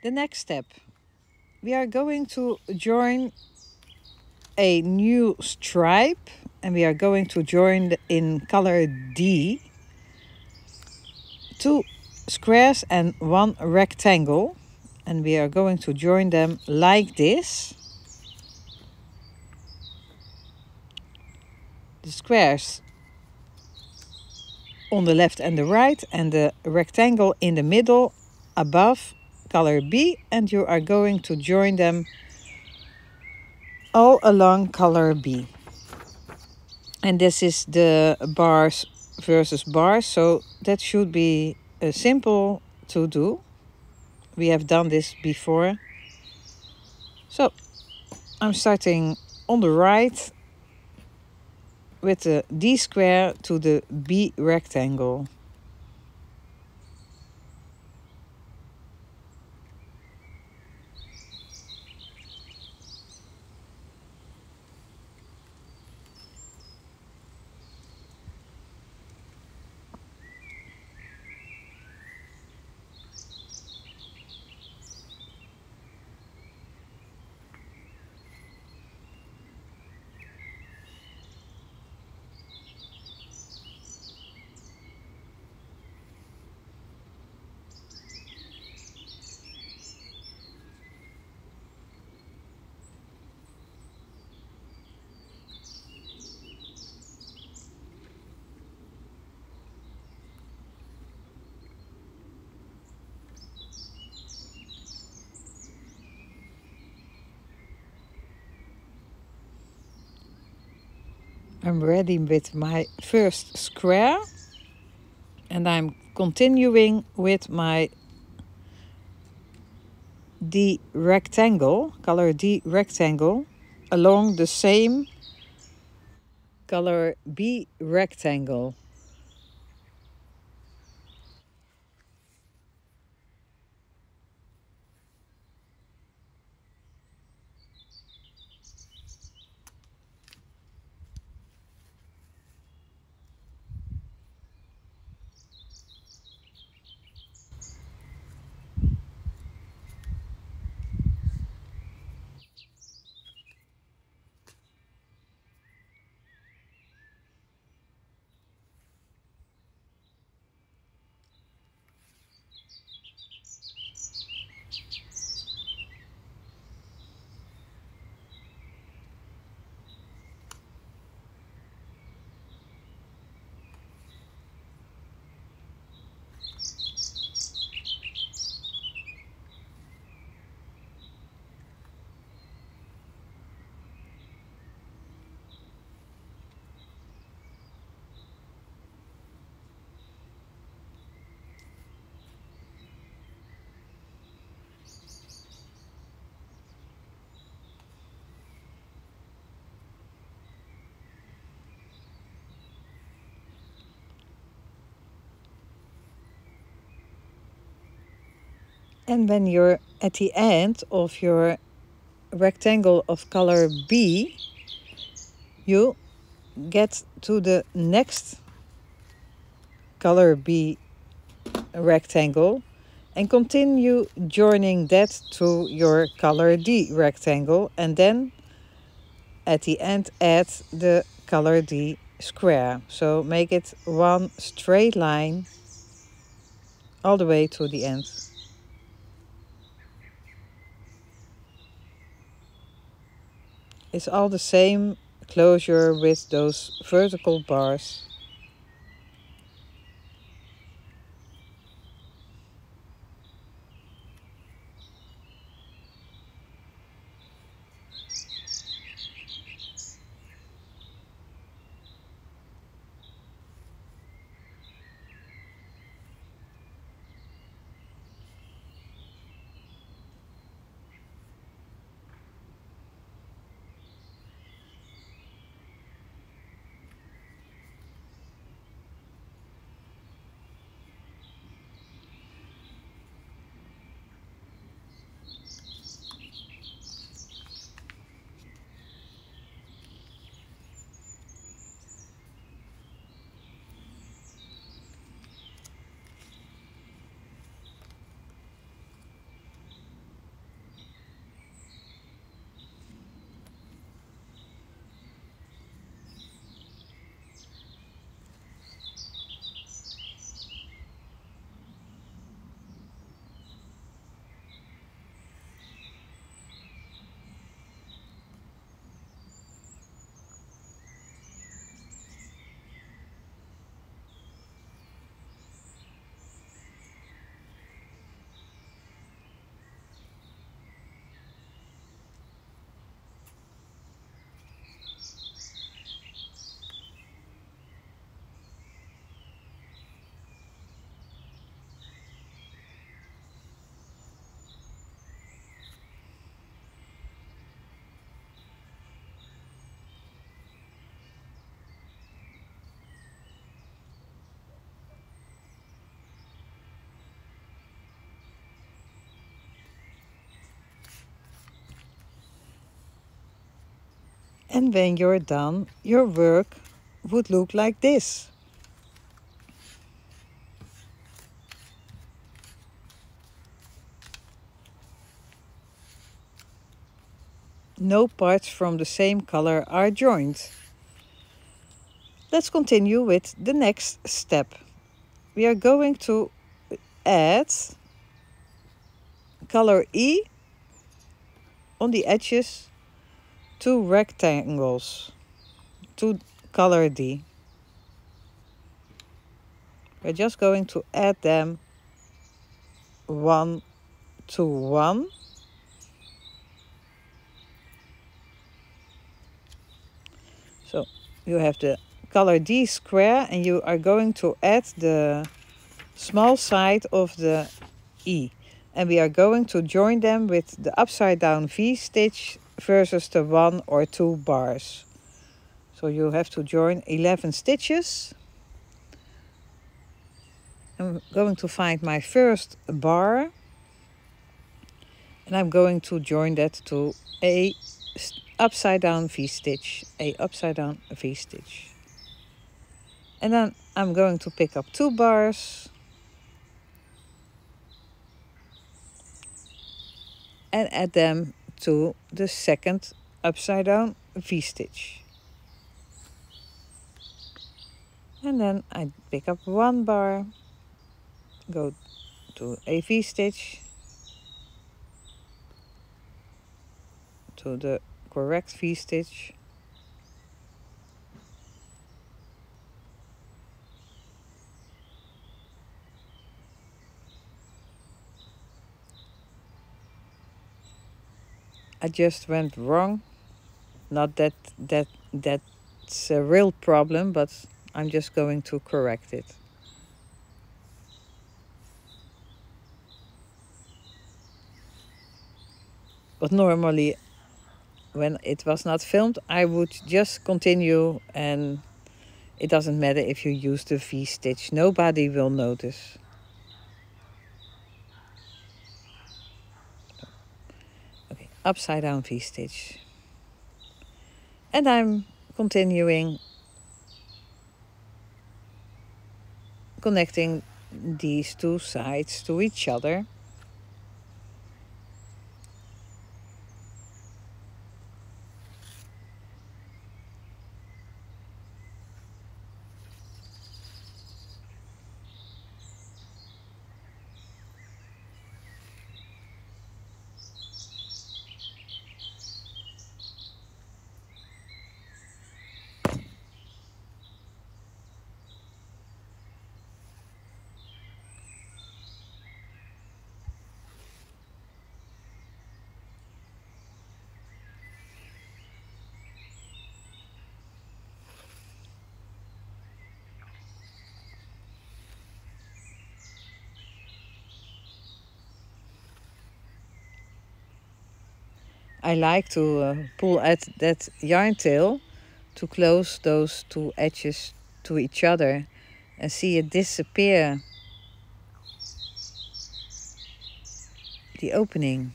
The next step, we are going to join a new stripe, and we are going to join in color D 2 squares and 1 rectangle, and we are going to join them like this. The squares on the left and the right, and the rectangle in the middle above color B, and you are going to join them all along color B. And this is the bars versus bars, so that should be simple to do. We have done this before. So I'm starting on the right with the D square to the B rectangle. I'm ready with my first square, and I'm continuing with my D rectangle, color D rectangle, along the same color B rectangle. And when you're at the end of your rectangle of color B, you get to the next color B rectangle and continue joining that to your color D rectangle, and then at the end add the color D square. So make it one straight line all the way to the end. It's all the same closure with those vertical bars. And when you're done, your work would look like this. No parts from the same color are joined. Let's continue with the next step. We are going to add color E on the edges to rectangles to color D. We're just going to add them 1 to 1. So you have the color D square and you are going to add the small side of the E. And we are going to join them with the upside down V stitch versus the 1 or 2 bars. So you have to join 11 stitches. I'm going to find my first bar. And I'm going to join that to a upside down V stitch. A upside down V stitch. And then I'm going to pick up 2 bars. And add them to the second upside down V stitch. And then I pick up 1 bar, go to a V stitch, to the correct V stitch, I just went wrong. Not that's a real problem, but I'm just going to correct it. But normally, when it was not filmed, I would just continue, and it doesn't matter if you use the V stitch. Nobody will notice. Okay, upside down V stitch. And I'm continuing connecting these 2 sides to each other. I like to pull at that yarn tail to close those 2 edges to each other and see it disappear, the opening.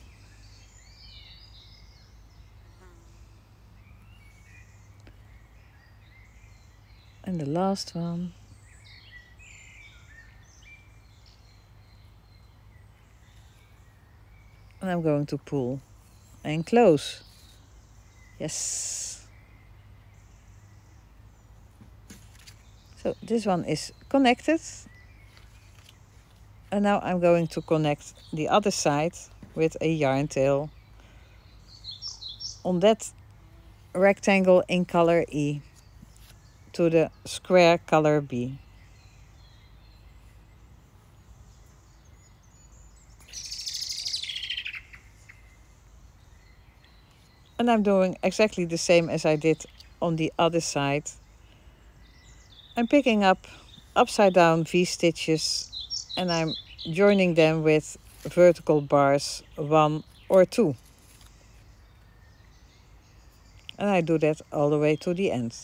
And the last one. And I'm going to pull and close. Yes. So this one is connected. And now I'm going to connect the other side with a yarn tail on that rectangle in color E to the square color B. And I'm doing exactly the same as I did on the other side. I'm picking up upside down V stitches and I'm joining them with vertical bars 1 or 2. And I do that all the way to the end.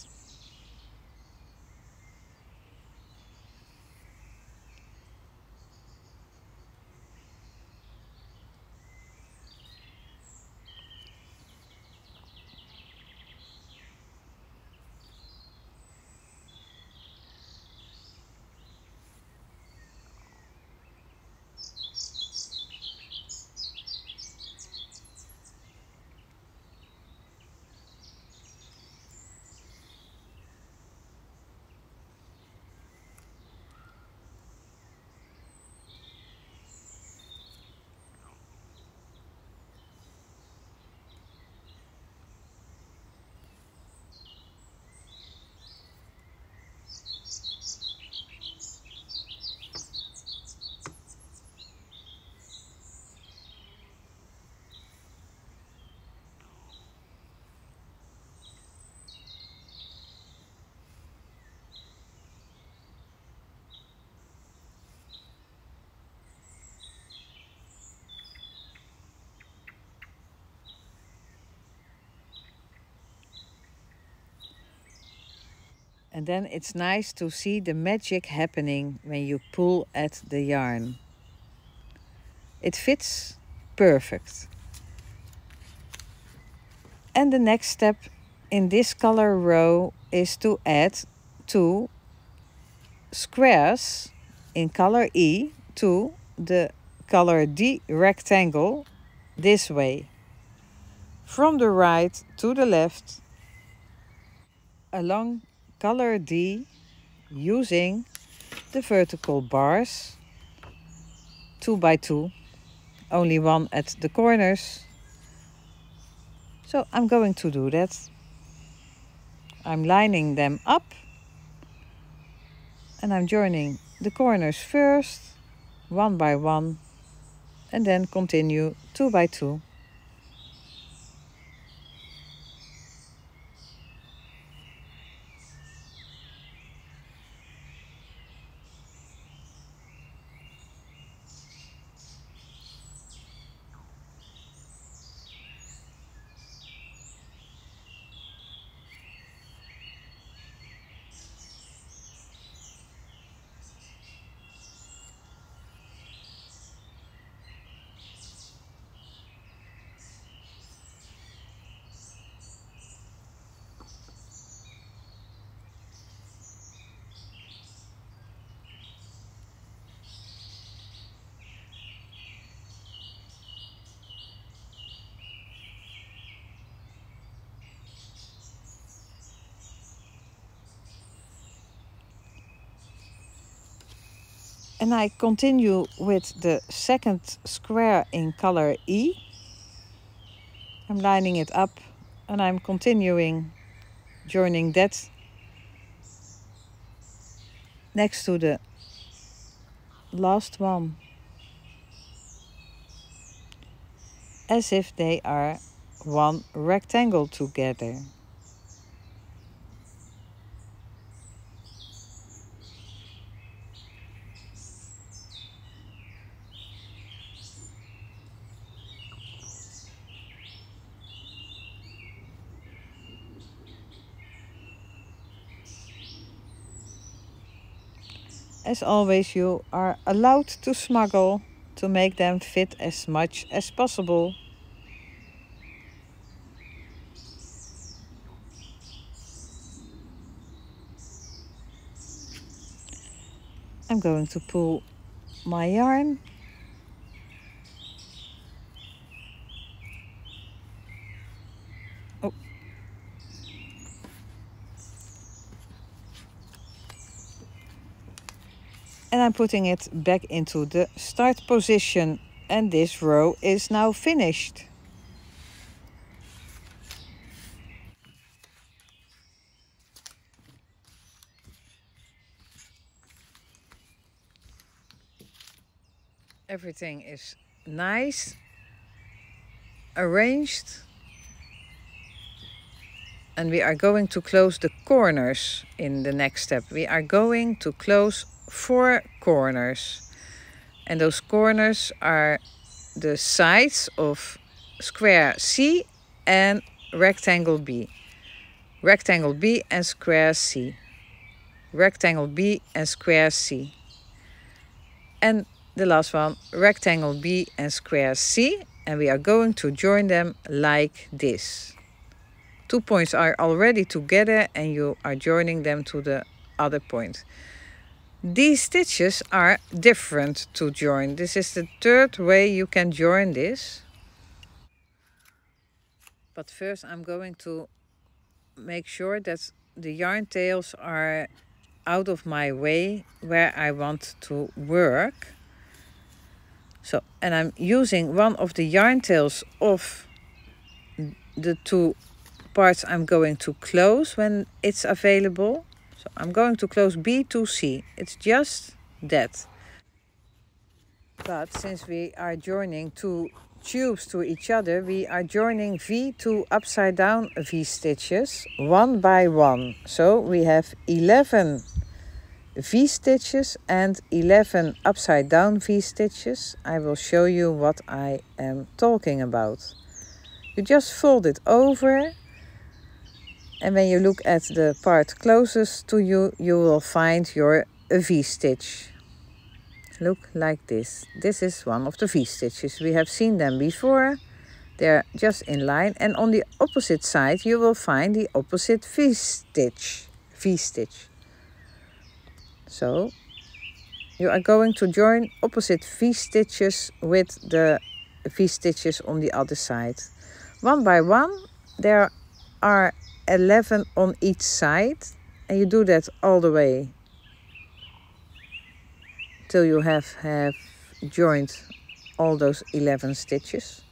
And then it's nice to see the magic happening when you pull at the yarn. It fits perfect. And the next step in this color row is to add 2 squares in color E to the color D rectangle this way. From the right to the left along color D using the vertical bars 2 by 2, only one at the corners. So I'm going to do that. I'm lining them up and I'm joining the corners first, 1 by 1, and then continue 2 by 2. And I continue with the second square in color E. I'm lining it up and I'm continuing joining that next to the last one, as if they are one rectangle together. As always, you are allowed to smuggle to make them fit as much as possible. I'm going to pull my yarn. Oh. And I'm putting it back into the start position, and this row is now finished. Everything is nice, arranged, and we are going to close the corners in the next step. We are going to close 4 corners, and those corners are the sides of square C and rectangle B. Rectangle B and square C. Rectangle B and square C. And the last one, rectangle B and square C, and we are going to join them like this. 2 points are already together and you are joining them to the other point. These stitches are different to join. This is the 3rd way you can join this. But first I'm going to make sure that the yarn tails are out of my way where I want to work. So, and I'm using one of the yarn tails of the 2 parts I'm going to close when it's available. So I'm going to close B to C. It's just that. But since we are joining 2 tubes to each other, we are joining V to upside down V stitches 1 by 1. So we have 11 V stitches and 11 upside down V stitches. I will show you what I am talking about. You just fold it over And when you look at the part closest to you, you will find your V-stitch. Look like this. This is one of the V-stitches. We have seen them before. They're just in line. And on the opposite side, you will find the opposite V-stitch. So you are going to join opposite V-stitches with the V-stitches on the other side. One by one, there are 11 on each side. And you do that all the way till you have joined all those 11 stitches.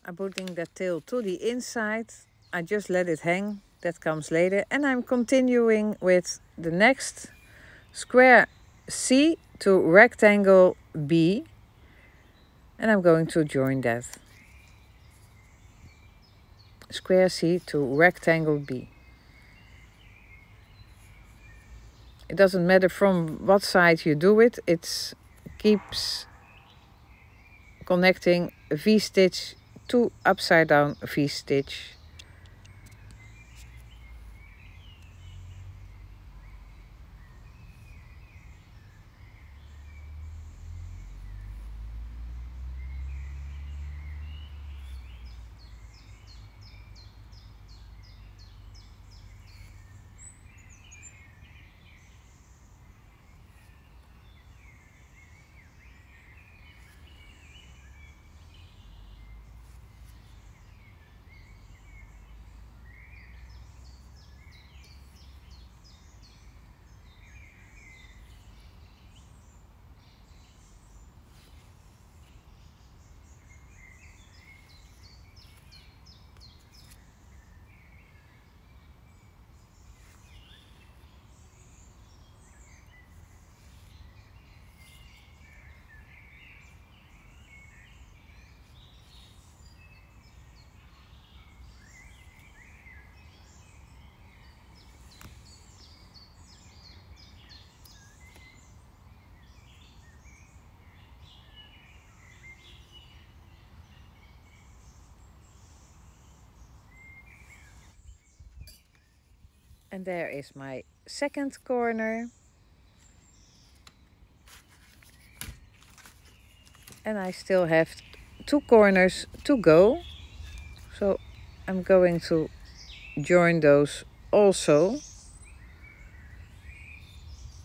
I'm putting that tail to the inside. I just let it hang. That comes later. And I'm continuing with the next square C to rectangle B. And I'm going to join that. Square C to rectangle B. It doesn't matter from what side you do it. It keeps connecting a V-stitch to upside down V-stitch. And there is my second corner. And I still have 2 corners to go. So I'm going to join those also.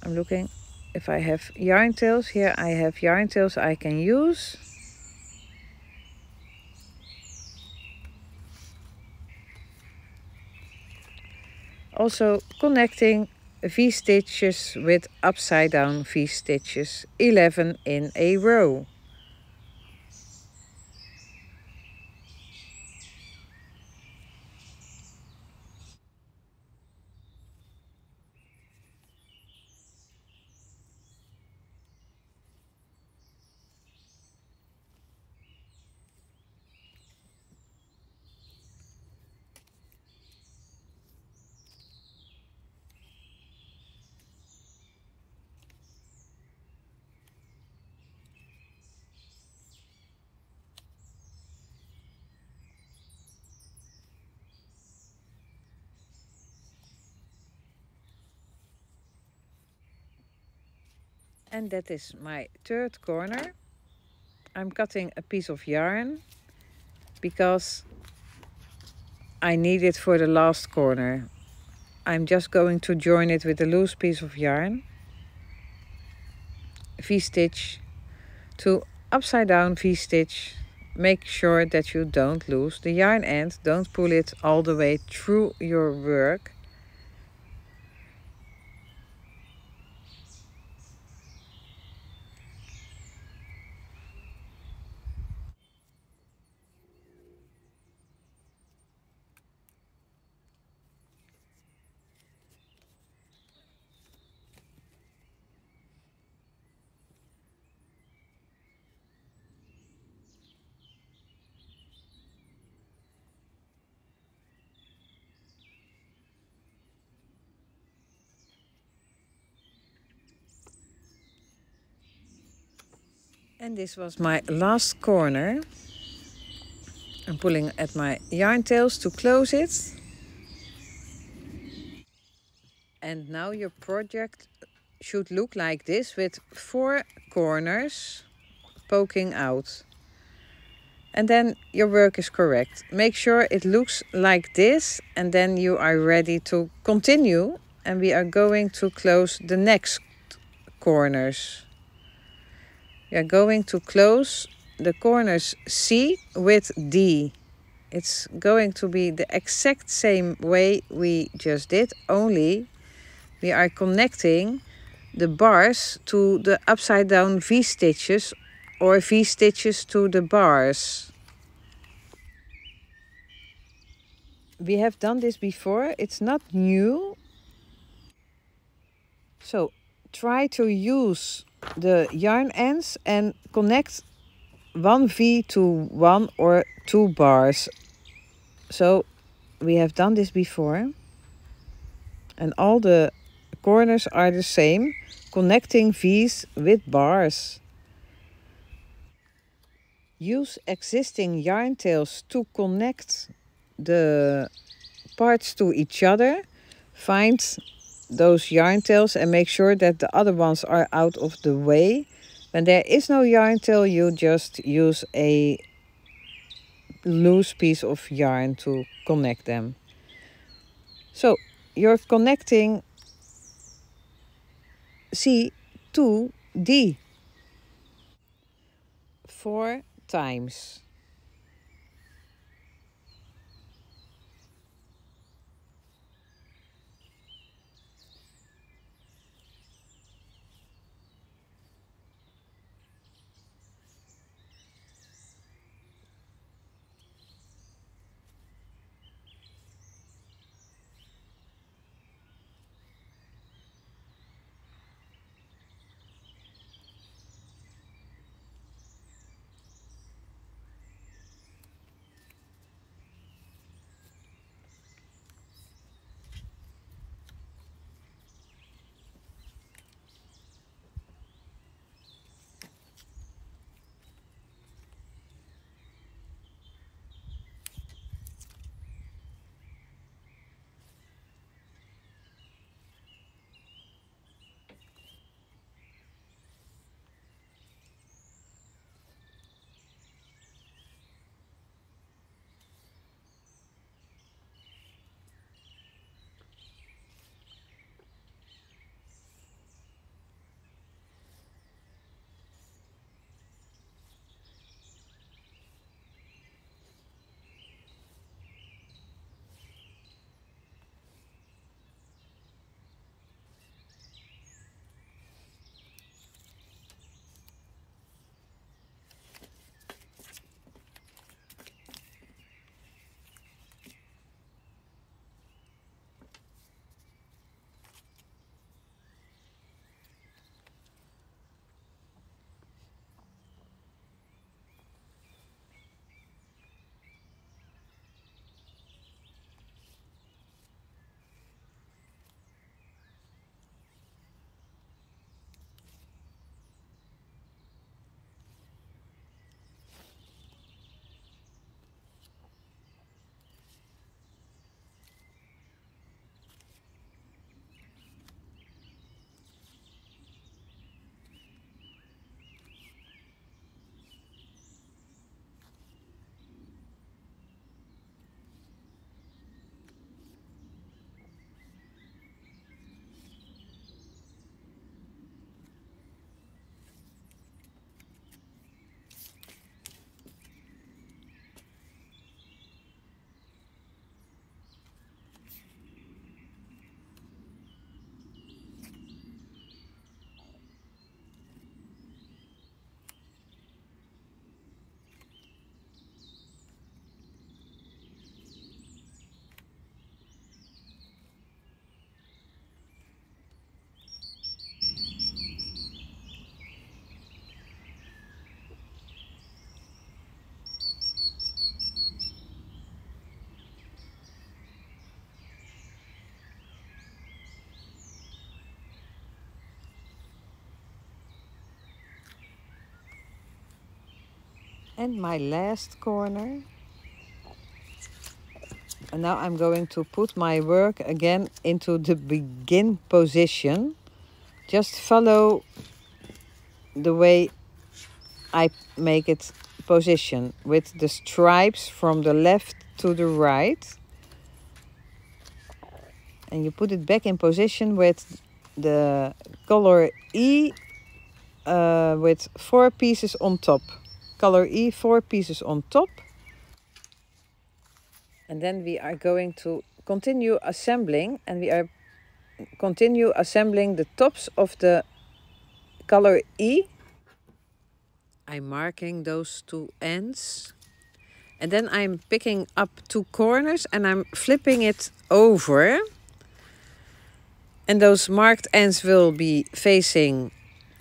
I'm looking if I have yarn tails. Here I have yarn tails I can use. Also connecting V-stitches with upside down V-stitches, 11 in a row. And that is my third corner. I'm cutting a piece of yarn because I need it for the last corner. I'm just going to join it with a loose piece of yarn, V-stitch to upside down V-stitch. Make sure that you don't lose the yarn end. Don't pull it all the way through your work. And this was my last corner. I'm pulling at my yarn tails to close it. And now your project should look like this with 4 corners poking out. And then your work is correct. Make sure it looks like this, and then you are ready to continue. And we are going to close the next corners. We are going to close the corners C with D. It's going to be the exact same way we just did, only we are connecting the bars to the upside down V-stitches or V-stitches to the bars. We have done this before, it's not new. So try to use the yarn ends and connect one V to 1 or 2 bars. So we have done this before. And all the corners are the same, connecting V's with bars. Use existing yarn tails to connect the parts to each other. Find those yarn tails and make sure that the other ones are out of the way. When there is no yarn tail, you just use a loose piece of yarn to connect them. So you're connecting C to D 4 times. And my last corner. And now I'm going to put my work again into the begin position. Just follow the way I make it position with the stripes from the left to the right. And you put it back in position with the color E with 4 pieces on top. Color E, 4 pieces on top. And then we are going to continue assembling, and we are continue assembling the tops of the color E. I'm marking those 2 ends. And then I'm picking up 2 corners and I'm flipping it over. And those marked ends will be facing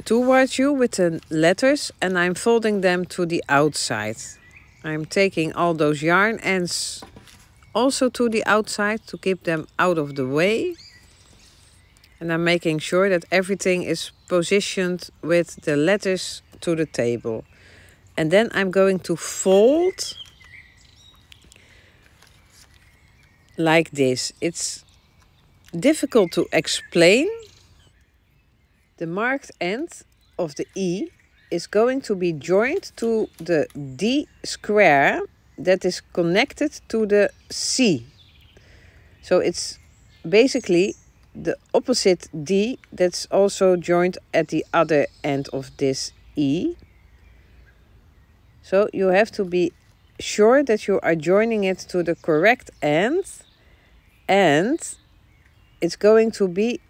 towards you with the letters, and I'm folding them to the outside. I'm taking all those yarn ends also to the outside to keep them out of the way. And I'm making sure that everything is positioned with the letters to the table. And then I'm going to fold like this. It's difficult to explain. The marked end of the E is going to be joined to the D square that is connected to the C. So it's basically the opposite D that's also joined at the other end of this E. So you have to be sure that you are joining it to the correct end, and it's going to be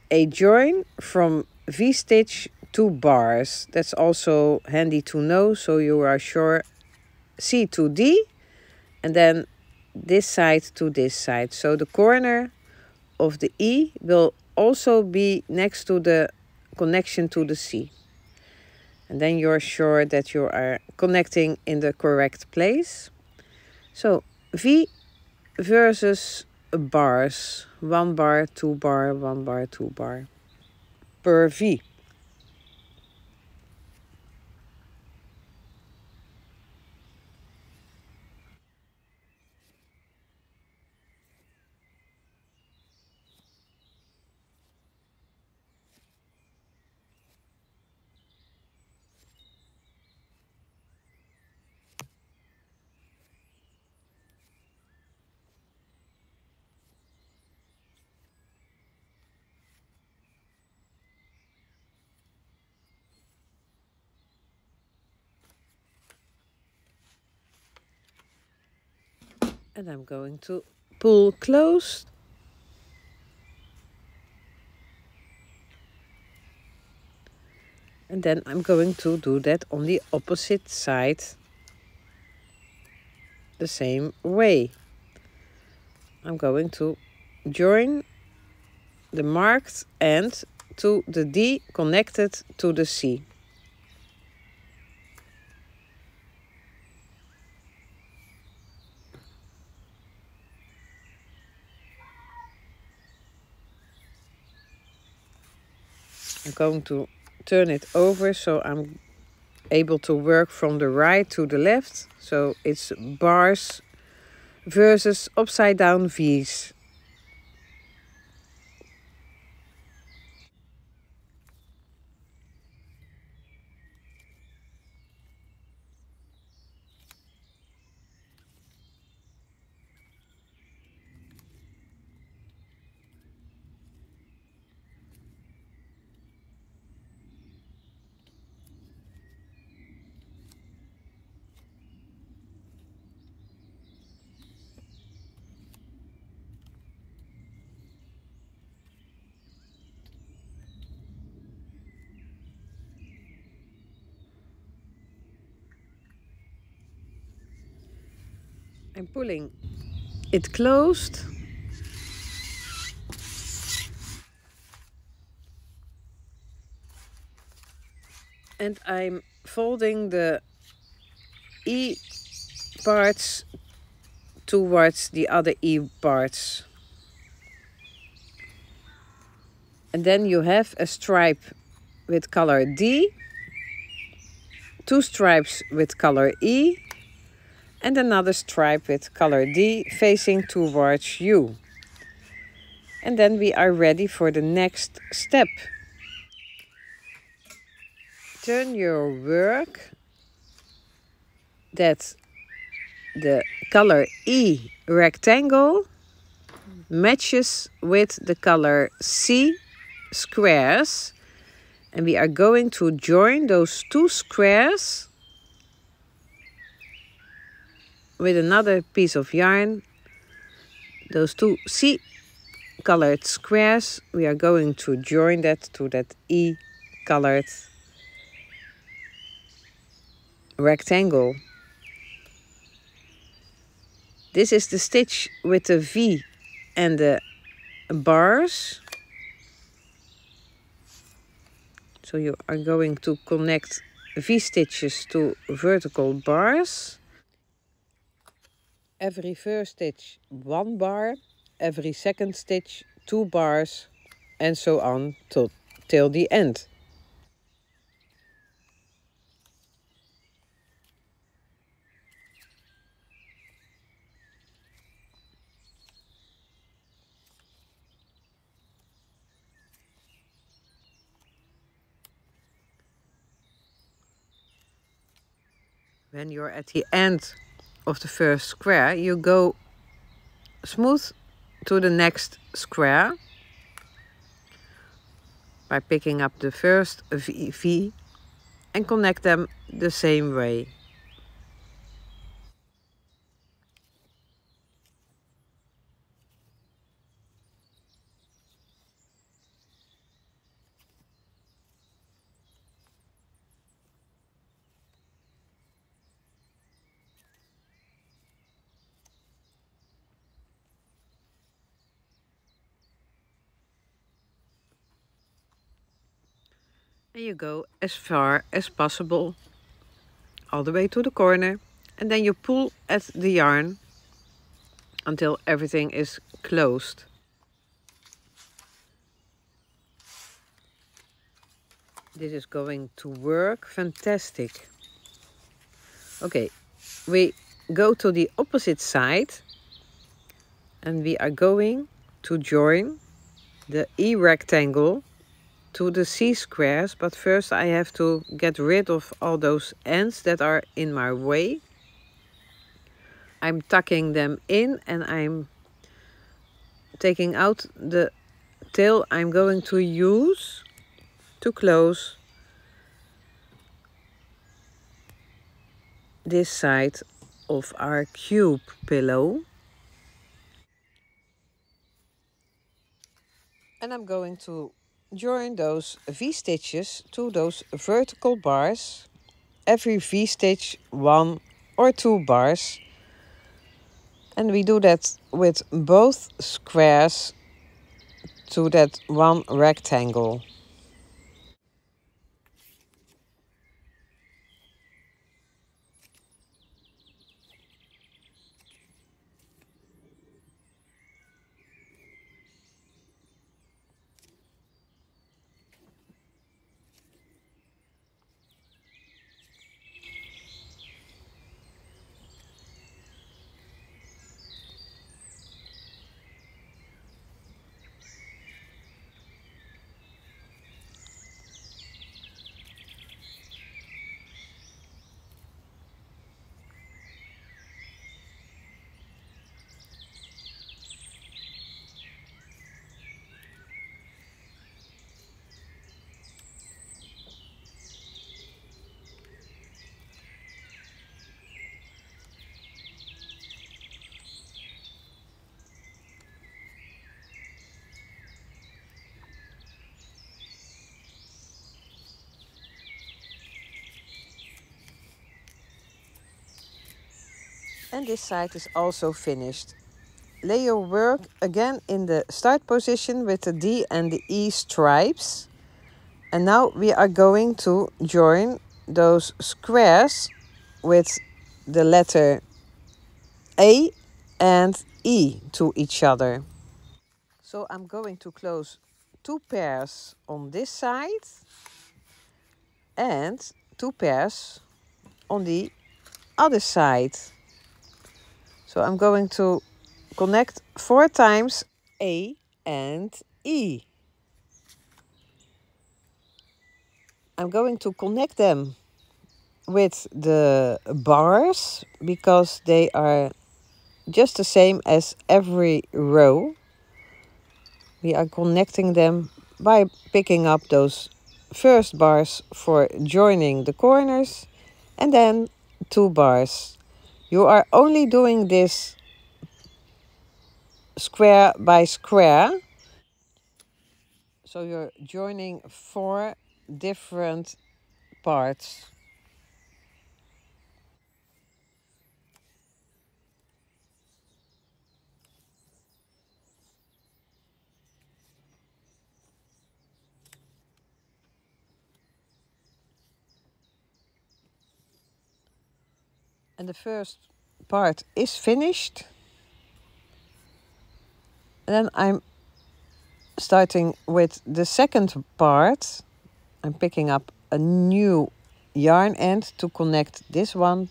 a join from V-stitch to bars. That's also handy to know, so you are sure. C to D, and then this side to this side. So the corner of the E will also be next to the connection to the C. And then you're sure that you are connecting in the correct place. So V versus bars. 1 bar, 2 bar, 1 bar, 2 bar per V. And I'm going to pull close. And then I'm going to do that on the opposite side the same way. I'm going to join the marked end to the D connected to the C. I'm going to turn it over so I'm able to work from the right to the left. So it's bars versus upside down V's. I'm pulling it closed. And I'm folding the E parts towards the other E parts. And then you have a stripe with color D 2 stripes with color E and another stripe with color D facing towards you. And then we are ready for the next step. Turn your work that the color E rectangle matches with the color C squares, and we are going to join those 2 squares with another piece of yarn. Those 2 C colored squares, we are going to join that to that E colored rectangle. This is the stitch with the V and the bars. So you are going to connect V stitches to vertical bars. Every first stitch 1 bar, every second stitch 2 bars, and so on till the end. When you're at the end of the first square, you go smooth to the next square by picking up the first V and connect them the same way. And you go as far as possible, all the way to the corner, and then you pull at the yarn until everything is closed. This is going to work fantastic. Okay, we go to the opposite side and we are going to join the E rectangle to the C squares, but first I have to get rid of all those ends that are in my way. I'm tucking them in and I'm taking out the tail I'm going to use to close this side of our cube pillow. And I'm going to join those V-stitches to those vertical bars. Every V-stitch 1 or 2 bars. And we do that with both squares to that 1 rectangle. And this side is also finished. Lay your work again in the start position with the D and the E stripes. And now we are going to join those squares with the letter A and E to each other. So I'm going to close 2 pairs on this side and 2 pairs on the other side. So I'm going to connect 4 times A and E. I'm going to connect them with the bars because they are just the same as every row. We are connecting them by picking up those first bars for joining the corners and then 2 bars. You are only doing this square by square. So you're joining 4 different parts. And the first part is finished. And then I'm starting with the second part. I'm picking up a new yarn end to connect this one.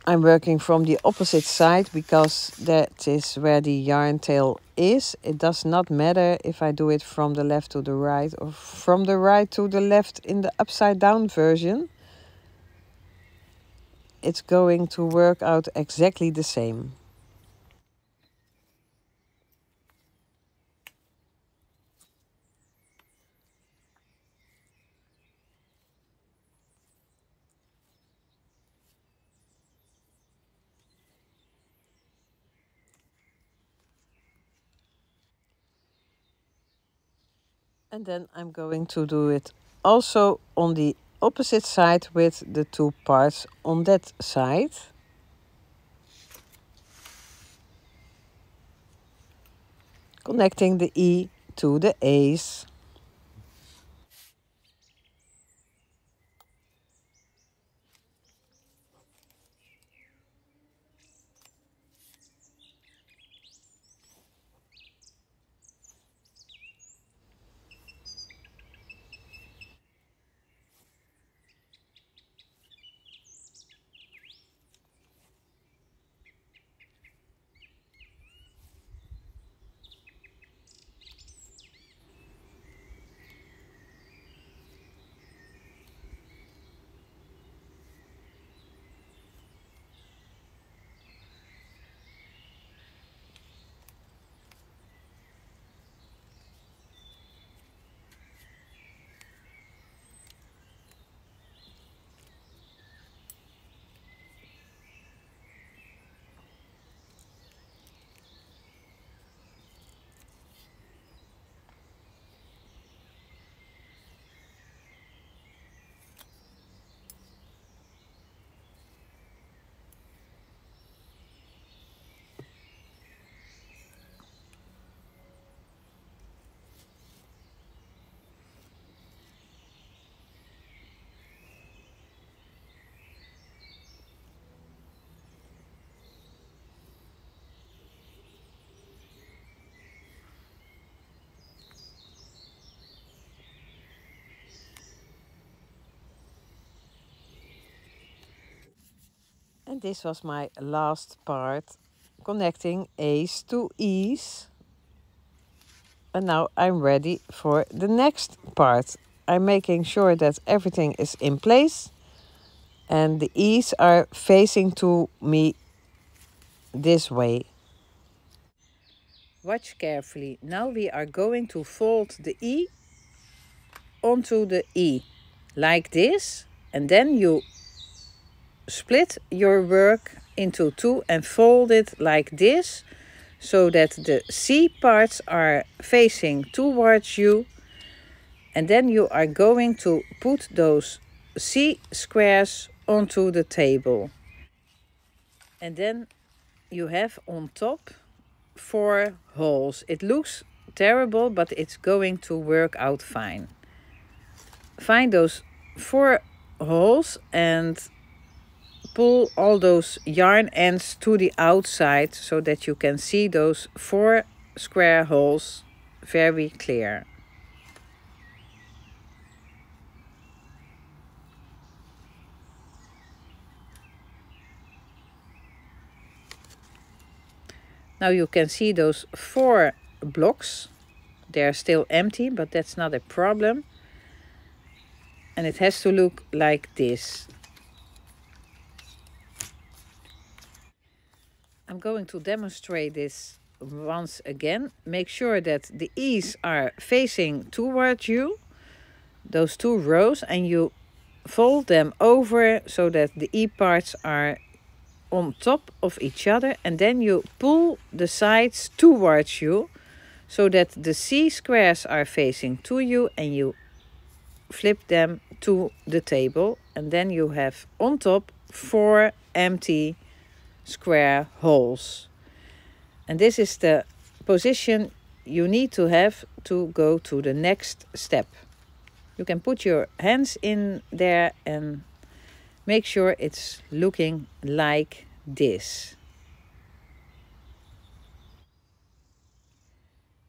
I'm working from the opposite side because that is where the yarn tail is. It does not matter if I do it from the left to the right or from the right to the left in the upside down version. It's going to work out exactly the same. And then I'm going to do it also on the opposite side with the 2 parts on that side. Connecting the E to the A's. And this was my last part, connecting A's to E's. And now I'm ready for the next part. I'm making sure that everything is in place and the E's are facing to me this way. Watch carefully. Now we are going to fold the E onto the E like this, and then you split your work into 2 and fold it like this so that the C parts are facing towards you, and then you are going to put those C squares onto the table. And then you have on top 4 holes. It looks terrible, but it's going to work out fine. Find those 4 holes and pull all those yarn ends to the outside so that you can see those 4 square holes very clear. Now you can see those 4 blocks. They're still empty, but that's not a problem. And it has to look like this. I'm going to demonstrate this once again. Make sure that the E's are facing towards you, those 2 rows, and you fold them over so that the E parts are on top of each other, and then you pull the sides towards you so that the C squares are facing to you, and you flip them to the table, and then you have on top 4 empty square holes. And this is the position you need to have to go to the next step. You can put your hands in there and make sure it's looking like this.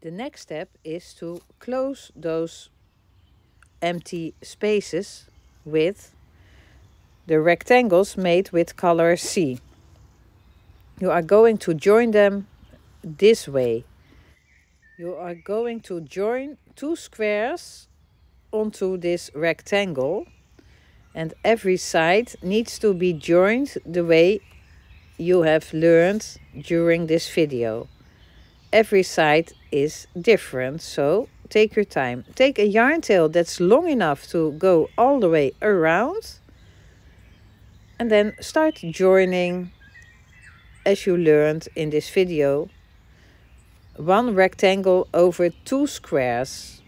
The next step is to close those empty spaces with the rectangles made with color C. You are going to join them this way. You are going to join 2 squares onto this rectangle, and every side needs to be joined the way you have learned during this video. Every side is different, so take your time. Take a yarn tail that's long enough to go all the way around, and then start joining as you learned in this video. 1 rectangle over 2 squares.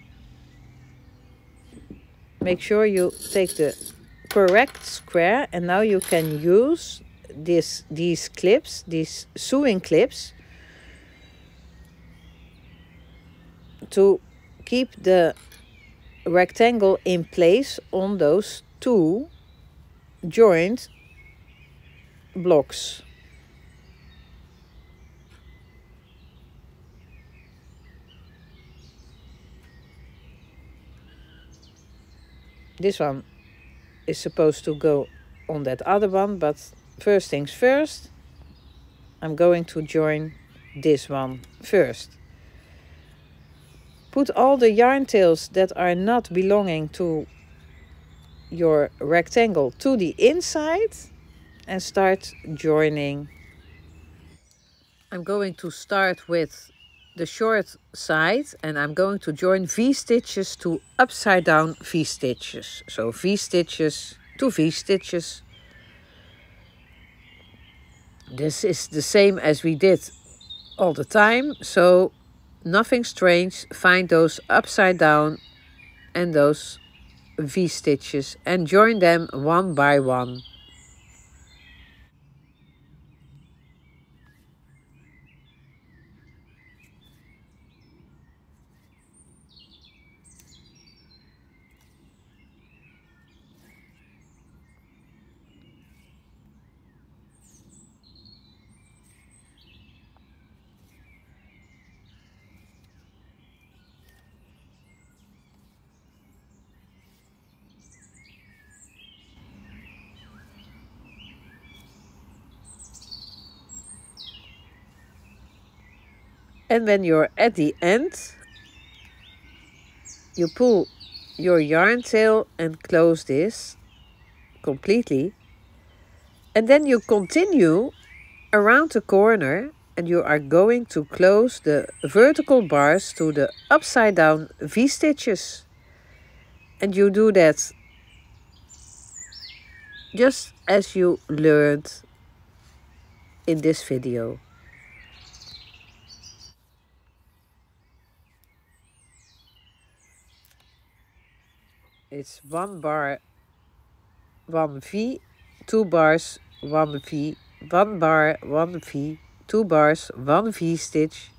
Make sure you take the correct square, and now you can use these clips, these sewing clips, to keep the rectangle in place on those 2 joined blocks. This one is supposed to go on that other one, but first things first, I'm going to join this one first. Put all the yarn tails that are not belonging to your rectangle to the inside and start joining. I'm going to start with the short side, and I'm going to join V-stitches to upside down V-stitches. So V-stitches to V-stitches. This is the same as we did all the time, so nothing strange. Find those upside down and those V-stitches and join them one by one. And when you're at the end, you pull your yarn tail and close this completely. And then you continue around the corner, and you are going to close the vertical bars to the upside down V-stitches. And you do that just as you learned in this video. It's 1 bar, 1 V, 2 bars, 1 V, 1 bar, 1 V, 2 bars, 1 V stitch.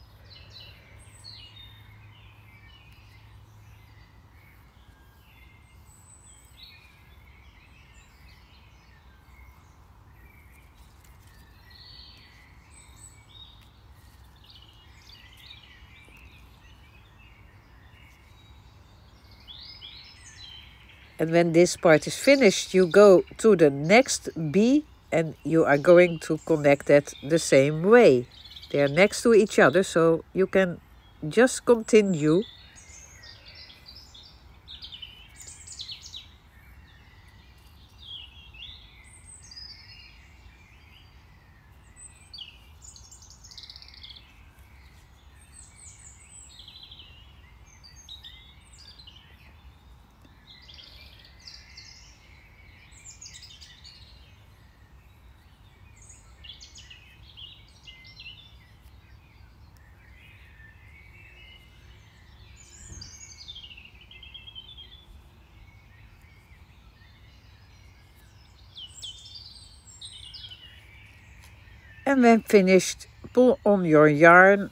And when this part is finished, you go to the next B and you are going to connect that the same way. They are next to each other, so you can just continue. And when finished, pull on your yarn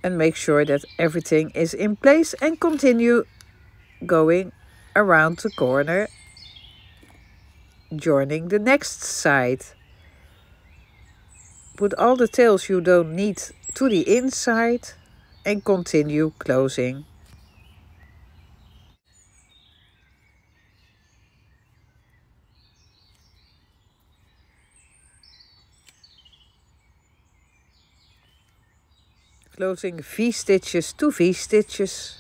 and make sure that everything is in place and continue going around the corner, joining the next side. Put all the tails you don't need to the inside and continue closing. Closing V-stitches to V-stitches.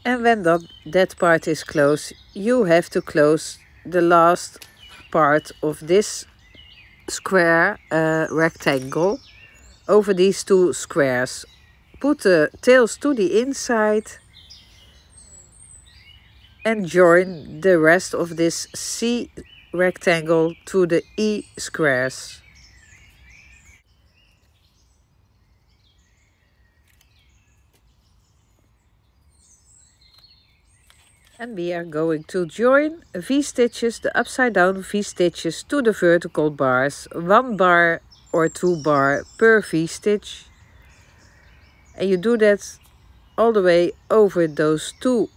And when that part is closed, you have to close the last part of this square rectangle over these two squares. Put the tails to the inside and join the rest of this C rectangle to the E squares. And we are going to join V-stitches, the upside down V-stitches to the vertical bars, 1 bar or 2 bar per V-stitch. And you do that all the way over those two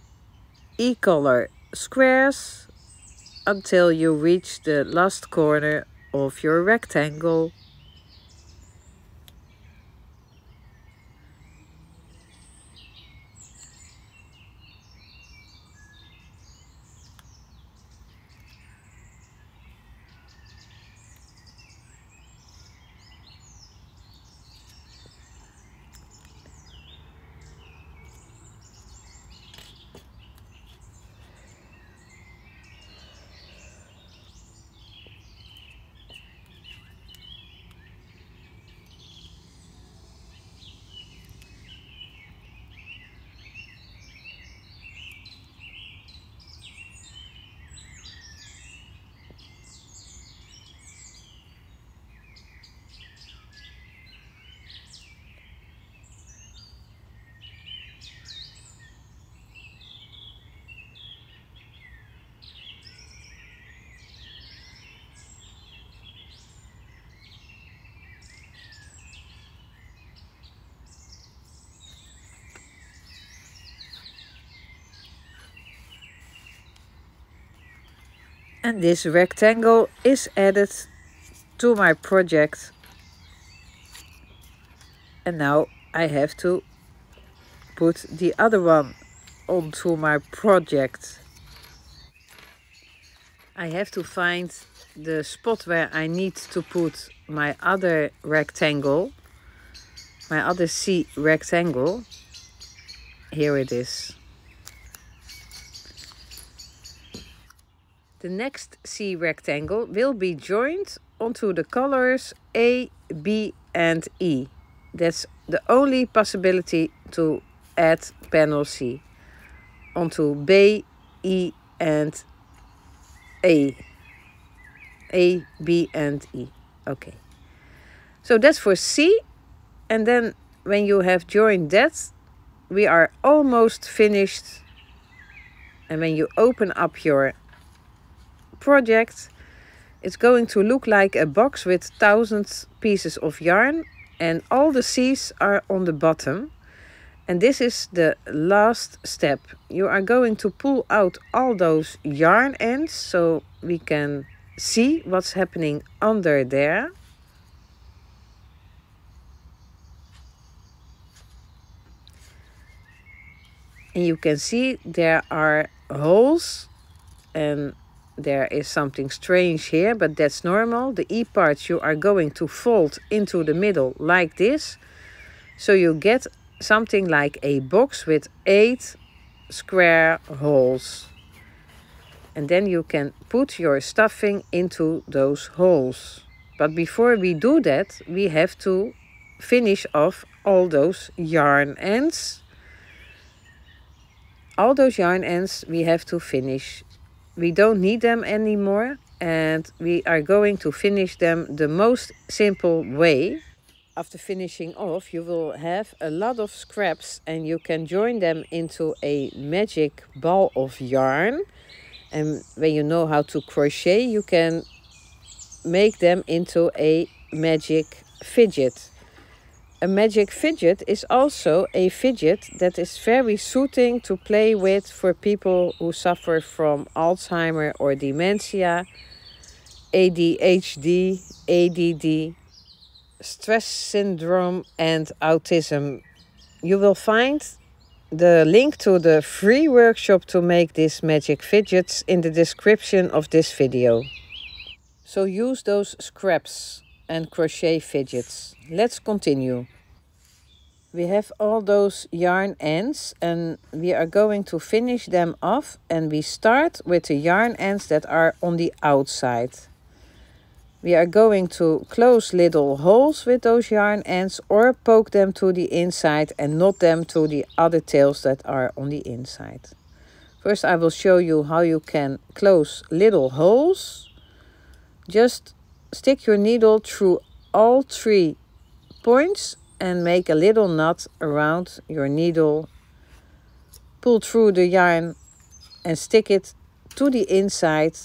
E-color squares until you reach the last corner of your rectangle. And this rectangle is added to my project. And now I have to put the other one onto my project. I have to find the spot where I need to put my other rectangle, my other C rectangle. Here it is. The next C rectangle will be joined onto the colors A, B and E. That's the only possibility to add panel C onto B, E and A. B and E. Okay. So that's for C. And then when you have joined that, we are almost finished. And when you open up your project, it's going to look like a box with thousands pieces of yarn, and all the C's are on the bottom. And this is the last step. You are going to pull out all those yarn ends so we can see what's happening under there. And you can see there are holes, and there is something strange here, but that's normal. The E parts you are going to fold into the middle like this. So you get something like a box with 8 square holes. And then you can put your stuffing into those holes. But before we do that, we have to finish off all those yarn ends. All those yarn ends we have to finish. We don't need them anymore, and we are going to finish them the most simple way. After finishing off, you will have a lot of scraps, and you can join them into a magic ball of yarn. And when you know how to crochet, you can make them into a magic fidget. A magic fidget is also a fidget that is very soothing to play with for people who suffer from Alzheimer or dementia, ADHD, ADD, stress syndrome, and autism. You will find the link to the free workshop to make these magic fidgets in the description of this video. So use those scraps and crochet fidgets. Let's continue. We have all those yarn ends, and we are going to finish them off, and we start with the yarn ends that are on the outside. We are going to close little holes with those yarn ends or poke them to the inside and knot them to the other tails that are on the inside. First, I will show you how you can close little holes. Just stick your needle through all 3 points and make a little knot around your needle. Pull through the yarn and stick it to the inside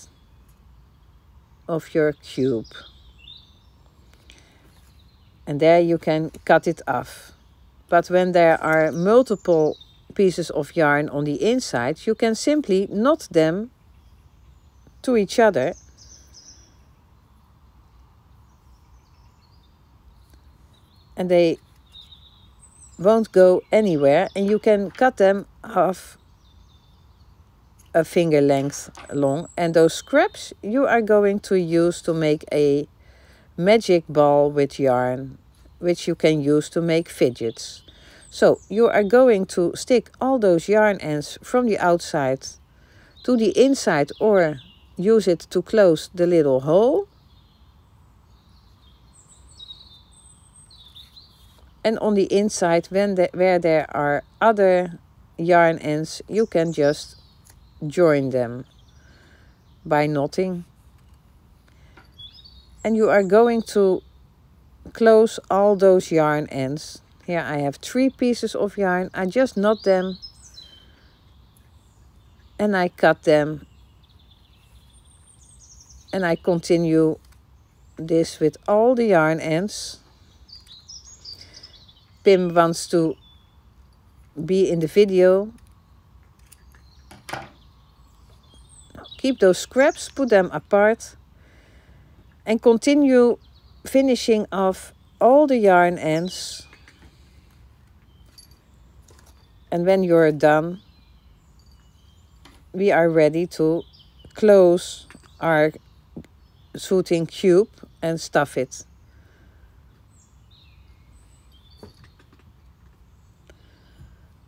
of your cube. And there you can cut it off. But when there are multiple pieces of yarn on the inside, you can simply knot them to each other. And they won't go anywhere, and you can cut them off a finger length long. And those scraps you are going to use to make a magic ball with yarn, which you can use to make fidgets. So you are going to stick all those yarn ends from the outside to the inside, or use it to close the little hole. And on the inside, where there are other yarn ends, you can just join them by knotting. And you are going to close all those yarn ends. Here I have 3 pieces of yarn. I just knot them and I cut them. And I continue this with all the yarn ends. Pim wants to be in the video. Keep those scraps, put them apart, and continue finishing off all the yarn ends. And when you're done, we are ready to close our soothing cube and stuff it.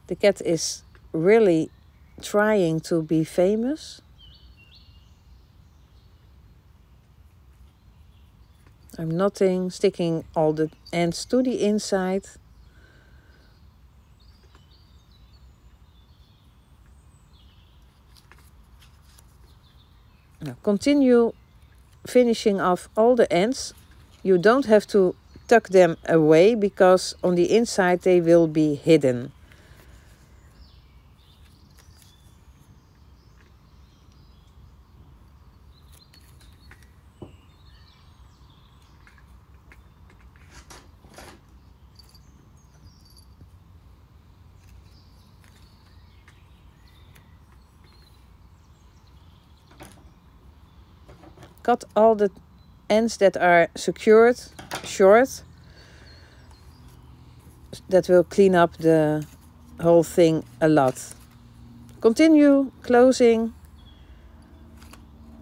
The cat is really trying to be famous. I'm knotting, sticking all the ends to the inside. Now continue finishing off all the ends. You don't have to tuck them away because on the inside they will be hidden. Cut all the ends that are secured short. That will clean up the whole thing a lot. Continue closing,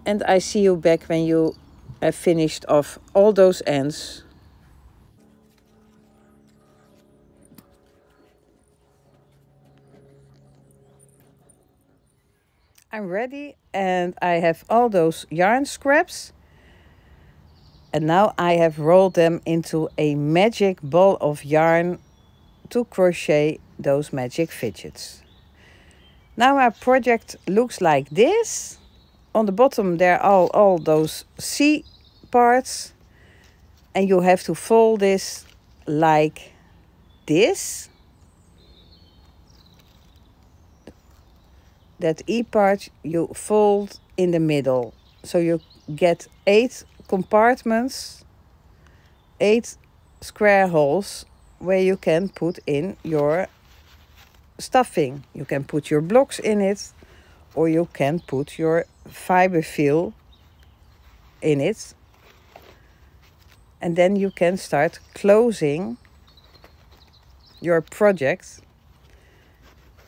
and I see you back when you have finished off all those ends. I'm ready and I have all those yarn scraps. And now I have rolled them into a magic ball of yarn to crochet those magic fidgets. Now my project looks like this. On the bottom there are all those C parts. And you have to fold this like this. That E part you fold in the middle. So you get 8 compartments, 8 square holes where you can put in your stuffing. You can put your blocks in it, or you can put your fiber fill in it. And then you can start closing your project,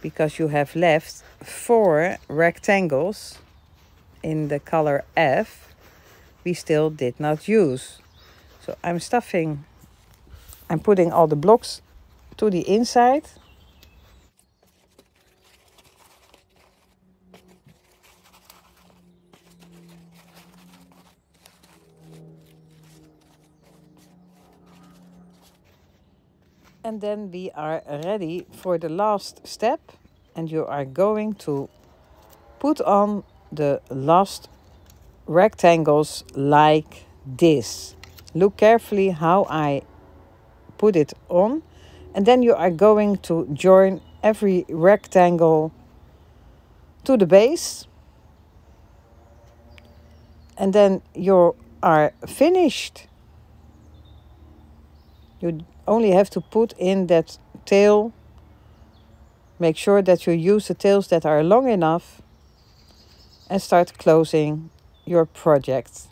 because you have left 4 rectangles in the color F we still did not use. So I'm putting all the blocks to the inside. And then we are ready for the last step, and you are going to put on the last rectangles like this. Look carefully how I put it on, and then you are going to join every rectangle to the base, and then you are finished. You only have to put in that tail. Make sure that you use the tails that are long enough, and start closing your project.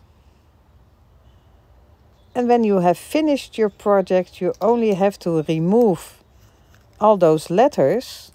And when you have finished your project, you only have to remove all those letters.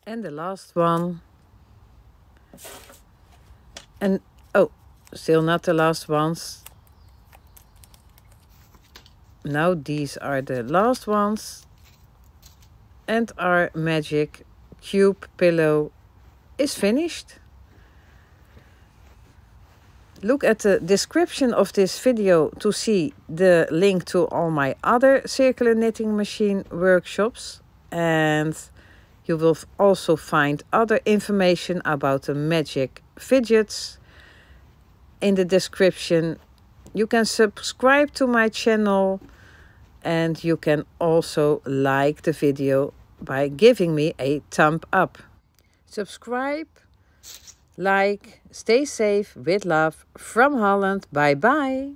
And the last one. And oh, still not the last ones. Now these are the last ones. And our magic cube pillow is finished. Look at the description of this video to see the link to all my other circular knitting machine workshops. And you will also find other information about the magic fidgets in the description. You can subscribe to my channel, and you can also like the video by giving me a thumb up. Subscribe like, stay safe, with love from Holland. Bye bye.